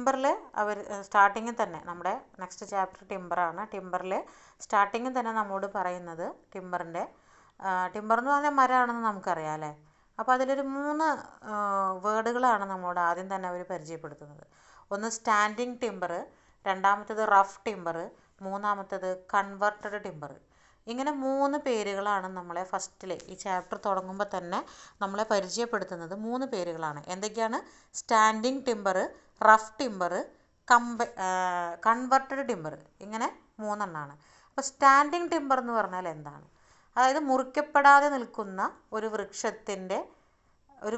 ടിമ്പറിൽ അവർ സ്റ്റാർട്ടിങ്ങിൽ തന്നെ നമ്മുടെ നെക്സ്റ്റ് ചാപ്റ്റർ ടിമ്പറാണ്. ടിമ്പറിൽ സ്റ്റാർട്ടിങ്ങിൽ തന്നെ നമ്മോട് പറയുന്നത് ടിമ്പർ എന്ന് പറഞ്ഞാൽ മരമാണെന്ന് നമുക്കറിയാം അല്ലേ. അപ്പോൾ അതിലൊരു 3 വേർഡുകളാണ് നമ്മോട് ആദ്യം തന്നെ അവർ പരിചയപ്പെടുത്തുന്നത്. ഒന്ന് സ്റ്റാൻഡിങ് ടിമ്പർ, രണ്ടാമത്തേത് റഫ് ടിമ്പർ, മൂന്നാമത്തേത് കൺവെർട്ടഡ് ടിമ്പർ. ഇങ്ങനെ 3 പേരുകളാണ് നമ്മളെ ഫസ്റ്റിൽ ഈ ചാപ്റ്റർ തുടങ്ങുമ്പോൾ തന്നെ നമ്മളെ പരിചയപ്പെടുത്തുന്നത്. 3 പേരുകളാണ്. എന്തൊക്കെയാണ്? Standing timber, rough timber, converted timber. ഇങ്ങനെ 3 എണ്ണമാണ്. അപ്പോൾ സ്റ്റാൻഡിങ് ടിമ്പർ എന്ന് പറഞ്ഞാൽ എന്താണ്? അതായത് മുറിക്കപ്പെടാതെ നിൽക്കുന്ന ഒരു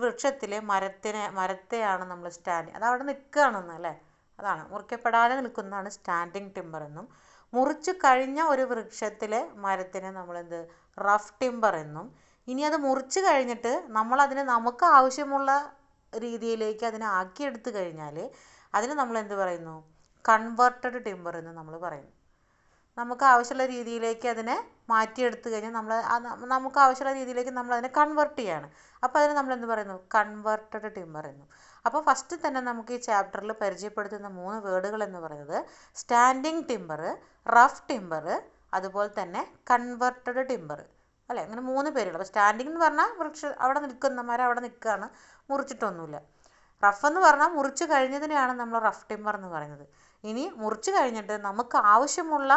വൃക്ഷത്തിലെ മരത്തെയാണ് നമ്മൾ അത് അവിടെ നിൽക്കുകയാണെന്ന് അല്ലേ, അതാണ് മുറിക്കപ്പെടാതെ നിൽക്കുന്നതാണ് സ്റ്റാൻഡിങ് ടിമ്പർ എന്നും. മുറിച്ചു കഴിഞ്ഞ ഒരു വൃക്ഷത്തിലെ മരത്തിനെ നമ്മളെന്ത് റഫ് ടിമ്പർ എന്നും. ഇനി അത് മുറിച്ച് കഴിഞ്ഞിട്ട് നമ്മളതിനെ നമുക്ക് ആവശ്യമുള്ള രീതിയിലേക്ക് അതിനെ ആക്കിയെടുത്ത് കഴിഞ്ഞാൽ അതിന് നമ്മളെന്ത് പറയുന്നു? കൺവെർട്ടഡ് ടിമ്പർ എന്ന് നമ്മൾ പറയുന്നു. നമുക്ക് ആവശ്യമുള്ള രീതിയിലേക്ക് അതിനെ മാറ്റിയെടുത്ത് കഴിഞ്ഞാൽ നമുക്ക് ആവശ്യമുള്ള രീതിയിലേക്ക് നമ്മളതിനെ കൺവെർട്ട് ചെയ്യാണ്. അപ്പോൾ അതിന് നമ്മളെന്ത് പറയുന്നു? കൺവെർട്ടഡ് ടിമ്പർ എന്നും. അപ്പോൾ ഫസ്റ്റ് തന്നെ നമുക്ക് ഈ ചാപ്റ്ററിൽ പരിചയപ്പെടുത്തുന്ന 3 വേർഡുകൾ എന്ന് പറയുന്നത് സ്റ്റാൻഡിങ് ടിമ്പർ, റഫ് ടിമ്പർ, അതുപോലെ തന്നെ കൺവെർട്ടഡ് ടിമ്പർ അല്ലേ. അങ്ങനെ 3 പേരുകൾ. അപ്പോൾ സ്റ്റാൻഡിങ് എന്ന് പറഞ്ഞാൽ അവിടെ നിൽക്കുന്ന മരം അവിടെ നിൽക്കുകയാണ്, മുറിച്ചിട്ടൊന്നുമില്ല. റഫ് എന്ന് പറഞ്ഞാൽ മുറിച്ച് കഴിഞ്ഞതിനെയാണ് നമ്മൾ റഫ് ടിമ്പർ എന്ന് പറയുന്നത്. ഇനി മുറിച്ച് കഴിഞ്ഞിട്ട് നമുക്ക് ആവശ്യമുള്ള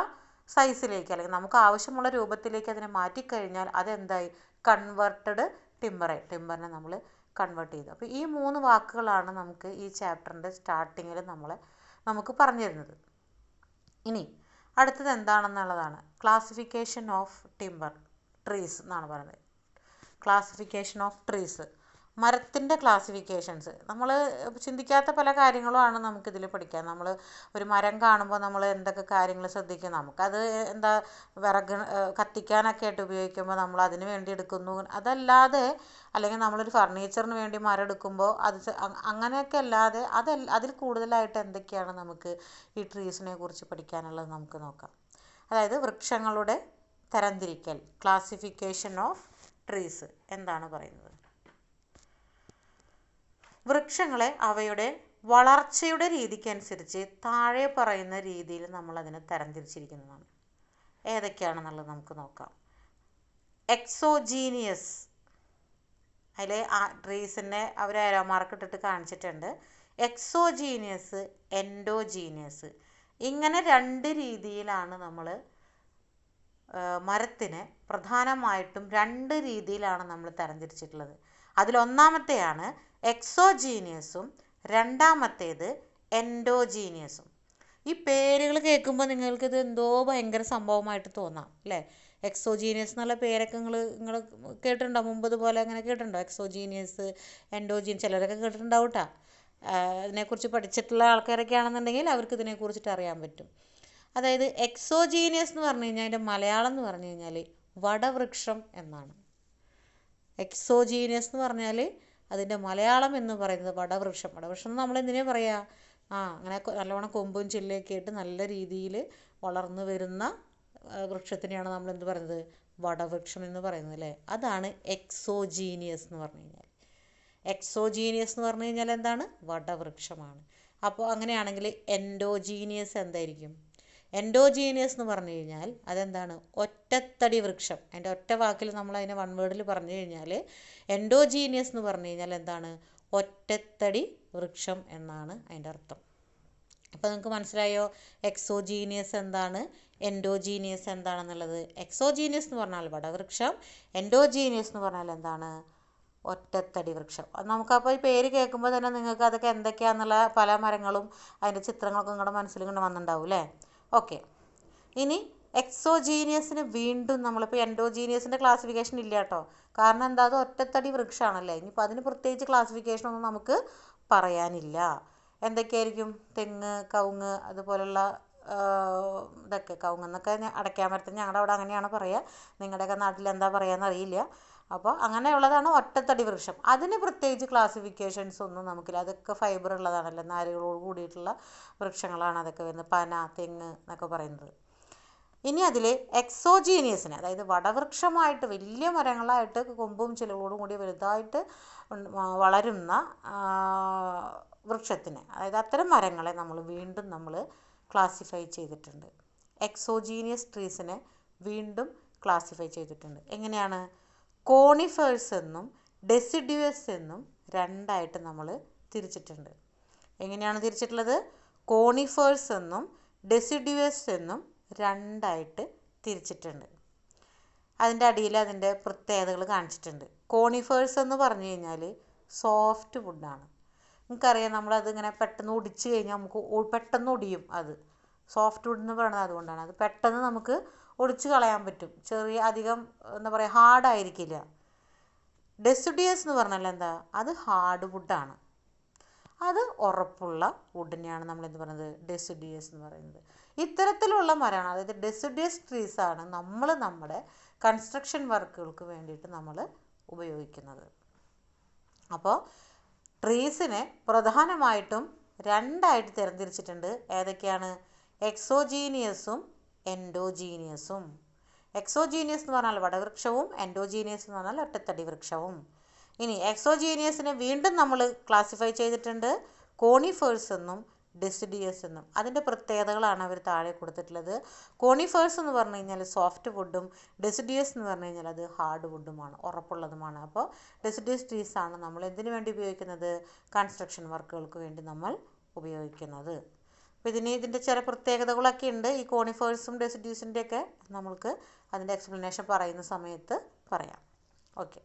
സൈസിലേക്ക് അല്ലെങ്കിൽ നമുക്ക് ആവശ്യമുള്ള രൂപത്തിലേക്ക് അതിനെ മാറ്റിക്കഴിഞ്ഞാൽ അതെന്തായി? കൺവെർട്ടഡ് ടിമ്പറിനെ നമ്മൾ കൺവേർട്ട് ചെയ്തു. അപ്പോൾ ഈ 3 വാക്കുകളാണ് നമുക്ക് ഈ ചാപ്റ്ററിൻ്റെ സ്റ്റാർട്ടിങ്ങിൽ നമുക്ക് പറഞ്ഞു തരുന്നത്. ഇനി അടുത്തത് എന്താണെന്നുള്ളതാണ് ക്ലാസിഫിക്കേഷൻ ഓഫ് ട്രീസ് എന്നാണ് പറയുന്നത്. ക്ലാസിഫിക്കേഷൻ ഓഫ് ട്രീസ്, മരത്തിൻ്റെ ക്ലാസിഫിക്കേഷൻസ്. നമ്മൾ ചിന്തിക്കാത്ത പല കാര്യങ്ങളുമാണ് നമുക്കിതിൽ പഠിക്കാൻ. നമ്മൾ ഒരു മരം കാണുമ്പോൾ നമ്മൾ എന്തൊക്കെ കാര്യങ്ങൾ ശ്രദ്ധിക്കും? നമുക്കത് വിറക് കത്തിക്കാനൊക്കെ ആയിട്ട് ഉപയോഗിക്കുമ്പോൾ നമ്മൾ അതിന് വേണ്ടി എടുക്കുന്നു. അതല്ലാതെ അല്ലെങ്കിൽ നമ്മളൊരു ഫർണിച്ചറിന് വേണ്ടി മരം എടുക്കുമ്പോൾ അങ്ങനെയൊക്കെ അല്ലാതെ അതിൽ കൂടുതലായിട്ട് എന്തൊക്കെയാണ് നമുക്ക് ഈ ട്രീസിനെ കുറിച്ച് പഠിക്കാനുള്ളത് നമുക്ക് നോക്കാം. അതായത് വൃക്ഷങ്ങളുടെ തരംതിരിക്കൽ, ക്ലാസിഫിക്കേഷൻ ഓഫ് ട്രീസ് എന്താണ് പറയുന്നത്? വൃക്ഷങ്ങളെ അവയുടെ വളർച്ചയുടെ രീതിക്കനുസരിച്ച് താഴെ പറയുന്ന രീതിയിൽ നമ്മളതിനെ തരംതിരിച്ചിരിക്കുന്നതാണ്. ഏതൊക്കെയാണെന്നുള്ളത് നമുക്ക് നോക്കാം. എക്സോജീനിയസ്, അതിൽ ട്രീസിൻ്റെ അവർ ആരോ മാർക്ക് ഇട്ടിട്ട് കാണിച്ചിട്ടുണ്ട്. Exogenous, endogenous. ഇങ്ങനെ 2 രീതിയിലാണ് നമ്മൾ മരത്തിനെ പ്രധാനമായിട്ടും 2 രീതിയിലാണ് നമ്മൾ തരംതിരിച്ചിട്ടുള്ളത്. അതിലൊന്നാമത്തെയാണ് എക്സോജീനിയസും രണ്ടാമത്തേത് എൻഡോജീനിയസും. ഈ പേരുകൾ കേൾക്കുമ്പോൾ നിങ്ങൾക്കിത് എന്തോ ഭയങ്കര സംഭവമായിട്ട് തോന്നാം അല്ലേ. എക്സോജീനിയസ് എന്നുള്ള പേരൊക്കെ നിങ്ങൾ കേട്ടിട്ടുണ്ടോ? മുമ്പ് ഇതുപോലെ അങ്ങനെ കേട്ടിട്ടുണ്ടോ? എക്സോജീനിയസ്, എൻഡോജീനിയസ് ചിലരൊക്കെ കേട്ടിട്ടുണ്ടാവും കേട്ടോ. ഇതിനെക്കുറിച്ച് പഠിച്ചിട്ടുള്ള ആൾക്കാരൊക്കെ ആണെന്നുണ്ടെങ്കിൽ അവർക്ക് ഇതിനെക്കുറിച്ചിട്ട് അറിയാൻ പറ്റും. അതായത് എക്സോജീനിയസ് എന്ന് പറഞ്ഞു കഴിഞ്ഞാൽ അതിൻ്റെ മലയാളം എന്ന് പറഞ്ഞു കഴിഞ്ഞാൽ വടവൃക്ഷം എന്നാണ്. എക്സോജീനിയസ് എന്ന് പറഞ്ഞാൽ അതിൻ്റെ മലയാളം എന്ന് പറയുന്നത് വടവൃക്ഷം. വടവൃക്ഷം നമ്മൾ എന്തിനാ പറയുക? അങ്ങനെ നല്ലവണ്ണം കൊമ്പും ചില്ലയൊക്കെ ആയിട്ട് നല്ല രീതിയിൽ വളർന്നു വരുന്ന വൃക്ഷത്തിനെയാണ് നമ്മൾ എന്ത് പറയുന്നത്? വടവൃക്ഷം എന്ന് പറയുന്നത് അല്ലേ. അതാണ് എക്സോജീനിയസ് എന്ന് പറഞ്ഞു കഴിഞ്ഞാൽ. എക്സോജീനിയസ് എന്ന് പറഞ്ഞു കഴിഞ്ഞാൽ എന്താണ്? വടവൃക്ഷമാണ്. അപ്പോൾ അങ്ങനെയാണെങ്കിൽ എൻഡോജീനിയസ് എന്തായിരിക്കും? എൻഡോജീനിയസ് എന്ന് പറഞ്ഞു കഴിഞ്ഞാൽ അതെന്താണ്? ഒറ്റത്തടി വൃക്ഷം. അതിൻ്റെ ഒറ്റ വാക്കിൽ നമ്മൾ അതിനെ 1 വേർഡിൽ പറഞ്ഞു കഴിഞ്ഞാൽ എൻഡോജീനിയസ് എന്ന് പറഞ്ഞു കഴിഞ്ഞാൽ എന്താണ്? ഒറ്റത്തടി വൃക്ഷം എന്നാണ് അതിൻ്റെ അർത്ഥം. അപ്പോൾ നിങ്ങൾക്ക് മനസ്സിലായോ എക്സോജീനിയസ് എന്താണ്, എൻഡോജീനിയസ് എന്താണെന്നുള്ളത്? എക്സോജീനിയസ് എന്ന് പറഞ്ഞാൽ വടവൃക്ഷം, എൻഡോജീനിയസ് എന്ന് പറഞ്ഞാൽ എന്താണ്? ഒറ്റത്തടി വൃക്ഷം. അത് നമുക്കപ്പോൾ ഈ പേര് കേൾക്കുമ്പോൾ തന്നെ നിങ്ങൾക്ക് അതൊക്കെ എന്തൊക്കെയാണെന്നുള്ള പല മരങ്ങളും അതിൻ്റെ ചിത്രങ്ങളൊക്കെ നിങ്ങളുടെ മനസ്സിൽ ഇങ്ങനെ വന്നിട്ടുണ്ടാവും അല്ലേ. ഓക്കെ, ഇനി എക്സോജീനിയസിന് വീണ്ടും നമ്മളിപ്പോൾ എൻഡോജീനിയസിൻ്റെ ക്ലാസിഫിക്കേഷൻ ഇല്ല കേട്ടോ. കാരണം എന്താ? അത് ഒറ്റത്തടി വൃക്ഷമാണല്ലേ. ഇനിയിപ്പോൾ അതിന് പ്രത്യേകിച്ച് ക്ലാസിഫിക്കേഷനൊന്നും നമുക്ക് പറയാനില്ല. എന്തൊക്കെയായിരിക്കും? തെങ്ങ്, കവുങ്ങ്, അതുപോലുള്ള ഇതൊക്കെ. കവുങ്ങെന്നൊക്കെ അടയ്ക്കാമരത്തിന് ഞങ്ങളുടെ അവിടെ അങ്ങനെയാണ് പറയുക. നിങ്ങളുടെയൊക്കെ നാട്ടിൽ എന്താ പറയുകയെന്ന് അറിയില്ല. അപ്പോൾ അങ്ങനെയുള്ളതാണ് ഒറ്റത്തടി വൃക്ഷം. അതിന് പ്രത്യേകിച്ച് ക്ലാസിഫിക്കേഷൻസ് ഒന്നും നമുക്കില്ല. അതൊക്കെ ഫൈബർ ഉള്ളതാണല്ലോ, നാരുകളോട് കൂടിയിട്ടുള്ള വൃക്ഷങ്ങളാണ് അതൊക്കെ വരുന്നത്. പന, തെങ്ങ് എന്നൊക്കെ പറയുന്നത്. ഇനി അതിൽ എക്സോജീനിയസിന്, അതായത് വടവൃക്ഷമായിട്ട് വലിയ മരങ്ങളായിട്ട് കൊമ്പും ചിലവോടും കൂടി വലുതായിട്ട് വളരുന്ന വൃക്ഷത്തിനെ, അതായത് അത്തരം മരങ്ങളെ നമ്മൾ വീണ്ടും നമ്മൾ ക്ലാസിഫൈ ചെയ്തിട്ടുണ്ട്. എക്സോജീനിയസ് ട്രീസിനെ വീണ്ടും ക്ലാസിഫൈ ചെയ്തിട്ടുണ്ട്. എങ്ങനെയാണ്? കോണിഫേഴ്സ് എന്നും ഡെസിഡ്യൂസ് എന്നും രണ്ടായിട്ട് നമ്മൾ തിരിച്ചിട്ടുണ്ട്. എങ്ങനെയാണ് തിരിച്ചിട്ടുള്ളത്? കോണിഫേഴ്സ് എന്നും ഡെസിഡ്യൂസ് എന്നും രണ്ടായിട്ട് തിരിച്ചിട്ടുണ്ട്. അതിൻ്റെ അടിയിൽ അതിൻ്റെ പ്രത്യേകതകൾ കാണിച്ചിട്ടുണ്ട്. കോണിഫേഴ്സ് എന്ന് പറഞ്ഞു കഴിഞ്ഞാൽ സോഫ്റ്റ് വുഡാണ്. നമുക്കറിയാം, നമ്മളതിങ്ങനെ പെട്ടെന്ന് ഒടിച്ച് കഴിഞ്ഞാൽ നമുക്ക് പെട്ടെന്ന് ഒടിയും. അത് സോഫ്റ്റ് വുഡ് എന്ന് പറയുന്നത് അതുകൊണ്ടാണ്. അത് പെട്ടെന്ന് നമുക്ക് ഒടിച്ച് കളയാൻ പറ്റും. ചെറിയ അധികം എന്താ പറയുക, ഹാർഡായിരിക്കില്ല. ഡെസിഡ്യൂസ് എന്ന് പറഞ്ഞാൽ എന്താ? അത് ഹാർഡ് വുഡാണ്. അത് ഉറപ്പുള്ള വുഡിനെയാണ് നമ്മൾ എന്ത് പറയുന്നത്? ഡെസിഡ്യൂസ് എന്ന് പറയുന്നത്. ഇത്തരത്തിലുള്ള മരമാണ്, അതായത് ഡെസിഡ്യൂസ് ട്രീസാണ് നമ്മൾ നമ്മുടെ കൺസ്ട്രക്ഷൻ വർക്കുകൾക്ക് വേണ്ടിയിട്ട് നമ്മൾ ഉപയോഗിക്കുന്നത്. അപ്പോൾ ട്രീസിനെ പ്രധാനമായിട്ടും രണ്ടായിട്ട് തരംതിരിച്ചിട്ടുണ്ട്. ഏതൊക്കെയാണ്? എക്സോജീനിയസും എൻഡോജീനിയസും. എക്സോജീനിയസ് എന്ന് പറഞ്ഞാൽ വടവൃക്ഷവും എൻഡോജീനിയസ് എന്ന് പറഞ്ഞാൽ ഒറ്റത്തടി വൃക്ഷവും. ഇനി എക്സോജീനിയസിനെ വീണ്ടും നമ്മൾ ക്ലാസിഫൈ ചെയ്തിട്ടുണ്ട് കോണിഫേഴ്സ് എന്നും ഡെസിഡിയസ് എന്നും. അതിൻ്റെ പ്രത്യേകതകളാണ് അവർ താഴെ കൊടുത്തിട്ടുള്ളത്. കോണിഫേഴ്സ് എന്ന് പറഞ്ഞു കഴിഞ്ഞാൽ സോഫ്റ്റ് വുഡും ഡെസിഡിയസ് എന്ന് പറഞ്ഞു കഴിഞ്ഞാൽ അത് ഹാർഡ് വുഡുമാണ്, ഉറപ്പുള്ളതുമാണ്. അപ്പോൾ ഡെസിഡിയസ് ട്രീസാണ് നമ്മൾ എന്തിനു വേണ്ടി ഉപയോഗിക്കുന്നത്? കൺസ്ട്രക്ഷൻ വർക്കുകൾക്ക് വേണ്ടി നമ്മൾ ഉപയോഗിക്കുന്നത്. അപ്പോൾ ഇതിൻ്റെ ചില പ്രത്യേകതകളൊക്കെ ഉണ്ട്. ഈ കോണിഫേഴ്സും ഡെസിഡ്യൂസിൻ്റെയൊക്കെ നമ്മൾക്ക് അതിൻ്റെ എക്സ്പ്ലനേഷൻ പറയുന്ന സമയത്ത് പറയാം. ഓക്കെ.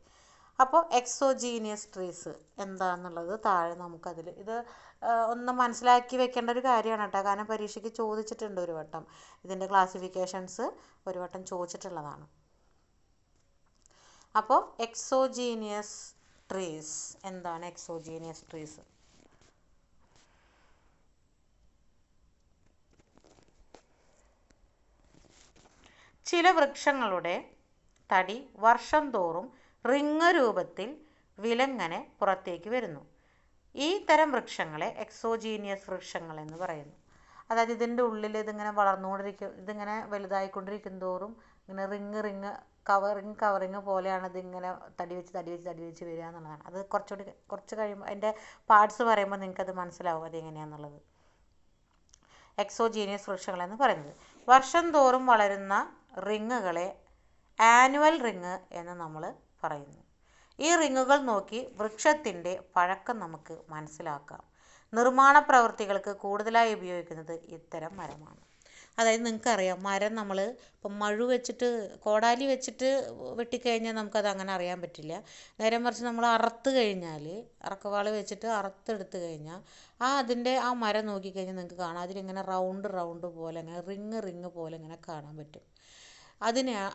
അപ്പോൾ എക്സോജീനിയസ് ട്രീസ് എന്താണെന്നുള്ളത് താഴെ നമുക്കതിൽ ഇത് ഒന്ന് മനസ്സിലാക്കി വെക്കേണ്ട ഒരു കാര്യമാണ് കേട്ടോ. കാരണം പരീക്ഷയ്ക്ക് ചോദിച്ചിട്ടുണ്ട് ഒരു വട്ടം. ഇതിൻ്റെ ക്ലാസിഫിക്കേഷൻസ് ഒരു വട്ടം ചോദിച്ചിട്ടുള്ളതാണ്. അപ്പോൾ എക്സോജീനിയസ് ട്രീസ് എന്താണ്? എക്സോജീനിയസ് ട്രീസ് ചില വൃക്ഷങ്ങളുടെ തടി വർഷം തോറും റിങ് രൂപത്തിൽ വിലങ്ങനെ പുറത്തേക്ക് വരുന്നു. ഈ തരം വൃക്ഷങ്ങളെ എക്സോജീനിയസ് വൃക്ഷങ്ങൾ എന്ന് പറയുന്നു. അതായത് ഇതിൻ്റെ ഉള്ളിൽ ഇതിങ്ങനെ ഇതിങ്ങനെ വലുതായിക്കൊണ്ടിരിക്കും തോറും ഇങ്ങനെ റിങ് കവറിങ് പോലെയാണ് ഇതിങ്ങനെ തടി വെച്ച് വരിക എന്നുള്ളതാണ്. അത് കുറച്ച് കഴിയുമ്പോൾ അതിൻ്റെ പാർട്സ് പറയുമ്പോൾ നിങ്ങൾക്കത് മനസ്സിലാവും അതെങ്ങനെയാണെന്നുള്ളത്. എക്സോജീനിയസ് വൃക്ഷങ്ങൾ എന്ന് പറയുന്നത് വർഷം തോറും വളരുന്ന റിങ്ങുകളെ ആനുവൽ റിങ് എന്ന് നമ്മൾ പറയുന്നു. ഈ റിങ്ങുകൾ നോക്കി വൃക്ഷത്തിൻ്റെ പഴക്കം നമുക്ക് മനസ്സിലാക്കാം. നിർമ്മാണ പ്രവൃത്തികൾക്ക് കൂടുതലായി ഉപയോഗിക്കുന്നത് ഇത്തരം മരമാണ്. അതായത് നിങ്ങൾക്കറിയാം, മരം നമ്മൾ ഇപ്പം കോടാലി വെച്ചിട്ട് വെട്ടിക്കഴിഞ്ഞാൽ നമുക്കത് അങ്ങനെ അറിയാൻ പറ്റില്ല. നേരെ മറിച്ച് നമ്മൾ അറുത്ത് കഴിഞ്ഞാൽ, അറക്കവാൾ വെച്ചിട്ട് അറുത്തെടുത്ത് കഴിഞ്ഞാൽ അതിൻ്റെ ആ മരം നോക്കിക്കഴിഞ്ഞാൽ നിങ്ങൾക്ക് കാണാം അതിലിങ്ങനെ റൗണ്ട് പോലെ ഇങ്ങനെ റിങ് പോലെ ഇങ്ങനെ കാണാൻ പറ്റും.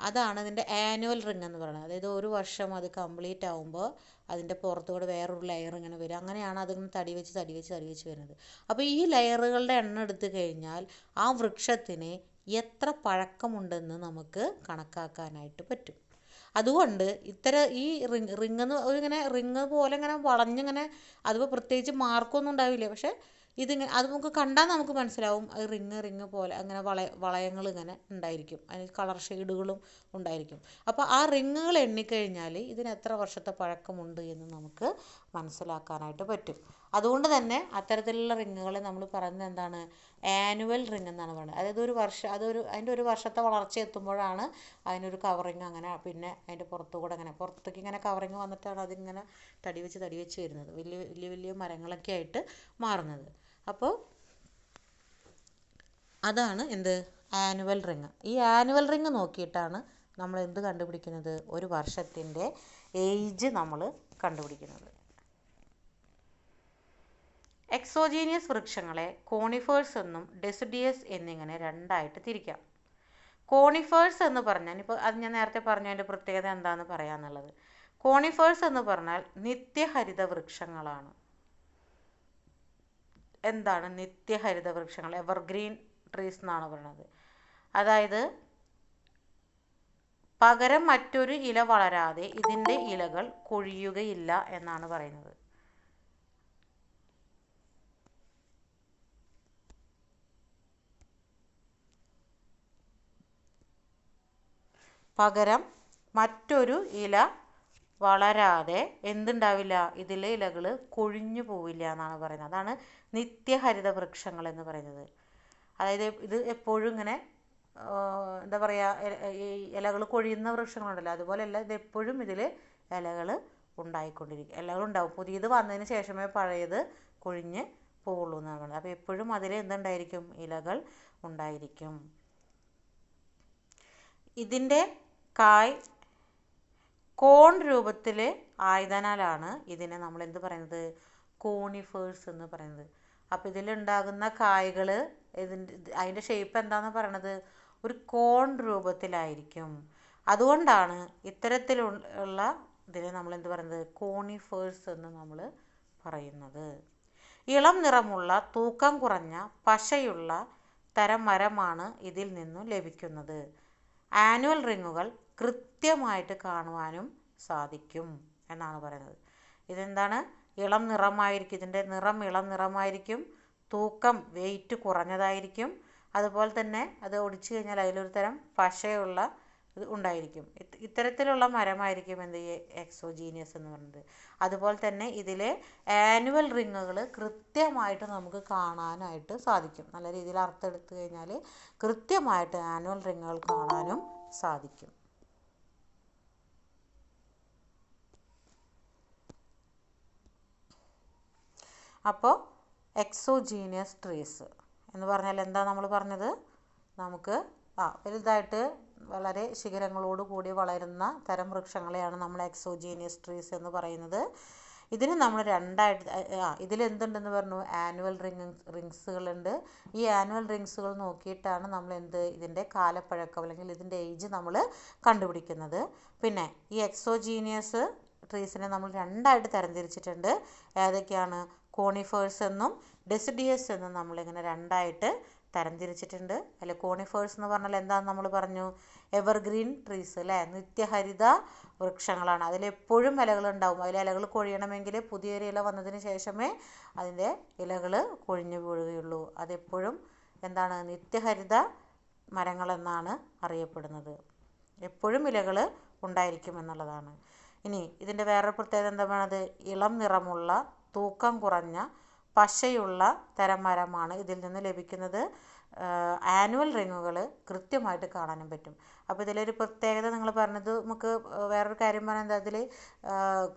അതാണ് ഇതിൻ്റെ ആനുവൽ റിങ് എന്ന് പറയുന്നത്. അതായത് ഒരു വർഷം അത് കംപ്ലീറ്റ് ആകുമ്പോൾ അതിൻ്റെ പുറത്തുകൂടെ വേറൊരു ലെയർ ഇങ്ങനെ വരും. അങ്ങനെയാണ് അതിങ്ങനെ തടി വെച്ച് വരുന്നത്. അപ്പോൾ ഈ ലെയറുകളുടെ എണ്ണം എടുത്തു കഴിഞ്ഞാൽ ആ വൃക്ഷത്തിന് എത്ര പഴക്കമുണ്ടെന്ന് നമുക്ക് കണക്കാക്കാനായിട്ട് പറ്റും. അതുകൊണ്ട് ഈ റിങ് പോലെ ഇങ്ങനെ വളഞ്ഞിങ്ങനെ, അതിപ്പോൾ പ്രത്യേകിച്ച് മാർക്കൊന്നും ഉണ്ടാവില്ല, പക്ഷേ അത് നമുക്ക് കണ്ടാൽ നമുക്ക് മനസ്സിലാവും. അത് റിങ് പോലെ അങ്ങനെ വളയങ്ങൾ ഇങ്ങനെ ഉണ്ടായിരിക്കും, അതിന് കളർ ഷെയ്ഡുകളും ഉണ്ടായിരിക്കും. അപ്പോൾ ആ റിങ്ങുകൾ എണ്ണിക്കഴിഞ്ഞാൽ ഇതിന് എത്ര വർഷത്തെ പഴക്കമുണ്ട് എന്ന് നമുക്ക് മനസ്സിലാക്കാനായിട്ട് പറ്റും. അതുകൊണ്ട് തന്നെ അത്തരത്തിലുള്ള റിങ്ങുകളെ നമ്മൾ പറയുന്നത് എന്താണ്? ആനുവൽ റിങ് എന്നാണ് പറയുന്നത്. അതായത് അതിൻ്റെ ഒരു വർഷത്തെ വളർച്ച എത്തുമ്പോഴാണ് അതിനൊരു കവറിങ് അങ്ങനെ, പിന്നെ അതിൻ്റെ പുറത്തേക്ക് ഇങ്ങനെ കവറിങ് വന്നിട്ടാണ് അതിങ്ങനെ തടി വെച്ച് വരുന്നത്, വലിയ മരങ്ങളൊക്കെ ആയിട്ട് മാറുന്നത്. അപ്പോൾ അതാണ് എന്ത്? Annual ring. ഈ ആനുവൽ റിങ് നോക്കിയിട്ടാണ് നമ്മൾ എന്ത് കണ്ടുപിടിക്കുന്നത്? ഒരു വർഷത്തിൻ്റെ ഏജ് നമ്മൾ കണ്ടുപിടിക്കുന്നത്. എക്സോജീനിയസ് വൃക്ഷങ്ങളെ കോണിഫേഴ്സ് എന്നും ഡെസിഡിയസ് എന്നിങ്ങനെ രണ്ടായിട്ട് തിരിക്കാം. കോണിഫേഴ്സ് എന്ന് പറഞ്ഞാൽ, ഇപ്പോൾ അത് ഞാൻ നേരത്തെ പറഞ്ഞതിൻ്റെ പ്രത്യേകത എന്താണെന്ന് പറയാമെന്നുള്ളത്. കോണിഫേഴ്സ് എന്ന് പറഞ്ഞാൽ നിത്യഹരിത വൃക്ഷങ്ങളാണ്. എന്താണ് നിത്യഹരിത വൃക്ഷങ്ങൾ? എവർഗ്രീൻ ട്രീസ് എന്നാണ് പറയുന്നത്. അതായത് പകരം മറ്റൊരു ഇല വളരാതെ ഇതിൻ്റെ ഇലകൾ കൊഴിയുകയില്ല എന്നാണ് പറയുന്നത്. പകരം മറ്റൊരു ഇല വളരാതെ എന്തുണ്ടാവില്ല, ഇതിലെ ഇലകൾ കൊഴിഞ്ഞു പോവില്ല എന്നാണ് പറയുന്നത്. അതാണ് നിത്യഹരിത വൃക്ഷങ്ങൾ എന്ന് പറയുന്നത്. അതായത് ഇത് എപ്പോഴും ഇങ്ങനെ എന്താ പറയുക, ഈ ഇലകൾ കൊഴിയുന്ന വൃക്ഷങ്ങളുണ്ടല്ലോ, അതുപോലെയല്ല, ഇത് എപ്പോഴും ഇതിൽ ഇലകൾ ഉണ്ടായിക്കൊണ്ടിരിക്കും, ഇലകളുണ്ടാവും. പുതിയത് വന്നതിന് ശേഷമേ പഴയത് കൊഴിഞ്ഞ് പോവുള്ളൂ എന്നാണ് പറയുന്നത്. അപ്പോൾ എപ്പോഴും അതിൽ എന്തുണ്ടായിരിക്കും, ഇലകൾ ഉണ്ടായിരിക്കും. ഇതിൻ്റെ കായ് കോൺ രൂപത്തിൽ ആയതിനാലാണ് ഇതിനെ നമ്മൾ എന്ത് പറയുന്നത്, കോണിഫേഴ്സ് എന്ന് പറയുന്നത്. അപ്പോൾ ഇതിലുണ്ടാകുന്ന കായ്കൾ അതിൻ്റെ ഷേപ്പ് എന്താണെന്ന് പറയണത്, ഒരു കോൺ രൂപത്തിലായിരിക്കും. അതുകൊണ്ടാണ് ഇത്തരത്തിലുള്ള ഇതിനെ നമ്മൾ എന്ത് പറയുന്നത്, കോണിഫേഴ്സ് എന്ന് നമ്മൾ പറയുന്നത്. ഇളം നിറമുള്ള തൂക്കം കുറഞ്ഞ പശയുള്ള തരം മരമാണ് ഇതിൽ നിന്നും ലഭിക്കുന്നത്. ആനുവൽ റിങ്ങുകൾ കൃത്യമായിട്ട് കാണുവാനും സാധിക്കും എന്നാണ് പറയുന്നത്. ഇതെന്താണ്, ഇളം നിറമായിരിക്കും, ഇതിൻ്റെ നിറം ഇളം നിറമായിരിക്കും, തൂക്കം വെയിറ്റ് കുറഞ്ഞതായിരിക്കും, അതുപോലെ തന്നെ അത് ഒടിച്ചു കഴിഞ്ഞാൽ അതിലൊരു തരം പശയുള്ള ഇത് ഉണ്ടായിരിക്കും. ഇത്തരത്തിലുള്ള മരമായിരിക്കും എന്ത് എക്സോജീനിയസ് എന്ന് പറയുന്നത്. അതുപോലെ തന്നെ ഇതിലെ ആനുവൽ റിങ്ങുകൾ കൃത്യമായിട്ട് നമുക്ക് കാണാനായിട്ട് സാധിക്കും. നല്ല രീതിയിൽ അർത്ഥമെടുത്തു കഴിഞ്ഞാൽ കൃത്യമായിട്ട് ആനുവൽ റിങ്ങുകൾ കാണാനും സാധിക്കും. അപ്പോൾ എക്സോജീനിയസ് ട്രീസ് എന്ന് പറഞ്ഞാൽ എന്താ നമ്മൾ പറഞ്ഞത്, നമുക്ക് വലുതായിട്ട് വളരെ ശിഖരങ്ങളോട് കൂടി വളരുന്ന തരം വൃക്ഷങ്ങളെയാണ് നമ്മൾ എക്സോജീനിയസ് ട്രീസ് എന്ന് പറയുന്നത്. ഇതിന് നമ്മൾ രണ്ടായിട്ട് ഇതിലെന്തുണ്ടെന്ന് പറഞ്ഞു, ആനുവൽ റിങ്സുകളുണ്ട്. ഈ ആനുവൽ റിങ്സുകൾ നോക്കിയിട്ടാണ് നമ്മൾ ഇതിൻ്റെ കാലപ്പഴക്കം അല്ലെങ്കിൽ ഇതിൻ്റെ ഏജ് നമ്മൾ കണ്ടുപിടിക്കുന്നത്. പിന്നെ ഈ എക്സോജീനിയസ് ട്രീസിനെ നമ്മൾ രണ്ടായിട്ട് തരംതിരിച്ചിട്ടുണ്ട്. ഏതൊക്കെയാണ്, കോണിഫേഴ്സ് എന്നും ഡെസിഡിയസ് എന്നും നമ്മളിങ്ങനെ രണ്ടായിട്ട് തരംതിരിച്ചിട്ടുണ്ട്. അതിൽ കോണിഫേഴ്സ് എന്ന് പറഞ്ഞാൽ എന്താണെന്ന് നമ്മൾ പറഞ്ഞു, എവർഗ്രീൻ ട്രീസ് അല്ലേ, നിത്യഹരിത വൃക്ഷങ്ങളാണ്. അതിലെപ്പോഴും ഇലകളുണ്ടാവും. അതിൽ ഇലകൾ കൊഴിയണമെങ്കിൽ പുതിയൊരു ഇല വന്നതിന് ശേഷമേ അതിൻ്റെ ഇലകൾ കൊഴിഞ്ഞു വീഴുകയുള്ളൂ. അതെപ്പോഴും എന്താണ്, നിത്യഹരിത മരങ്ങളെന്നാണ് അറിയപ്പെടുന്നത്. എപ്പോഴും ഇലകൾ ഉണ്ടായിരിക്കും എന്നുള്ളതാണ്. ഇനി ഇതിൻ്റെ വേറൊരു പ്രത്യേകത എന്താ പറയുന്നത്, ഇളം നിറമുള്ള തൂക്കം കുറഞ്ഞ പശയുള്ള തരം മരമാണ് ഇതിൽ നിന്ന് ലഭിക്കുന്നത്. ആനുവൽ റിങ്ങുകൾ കൃത്യമായിട്ട് കാണാനും പറ്റും. അപ്പോൾ ഇതിലൊരു പ്രത്യേകത നിങ്ങൾ പറഞ്ഞത്, നമുക്ക് വേറൊരു കാര്യം പറഞ്ഞാൽ എന്താ, അതിൽ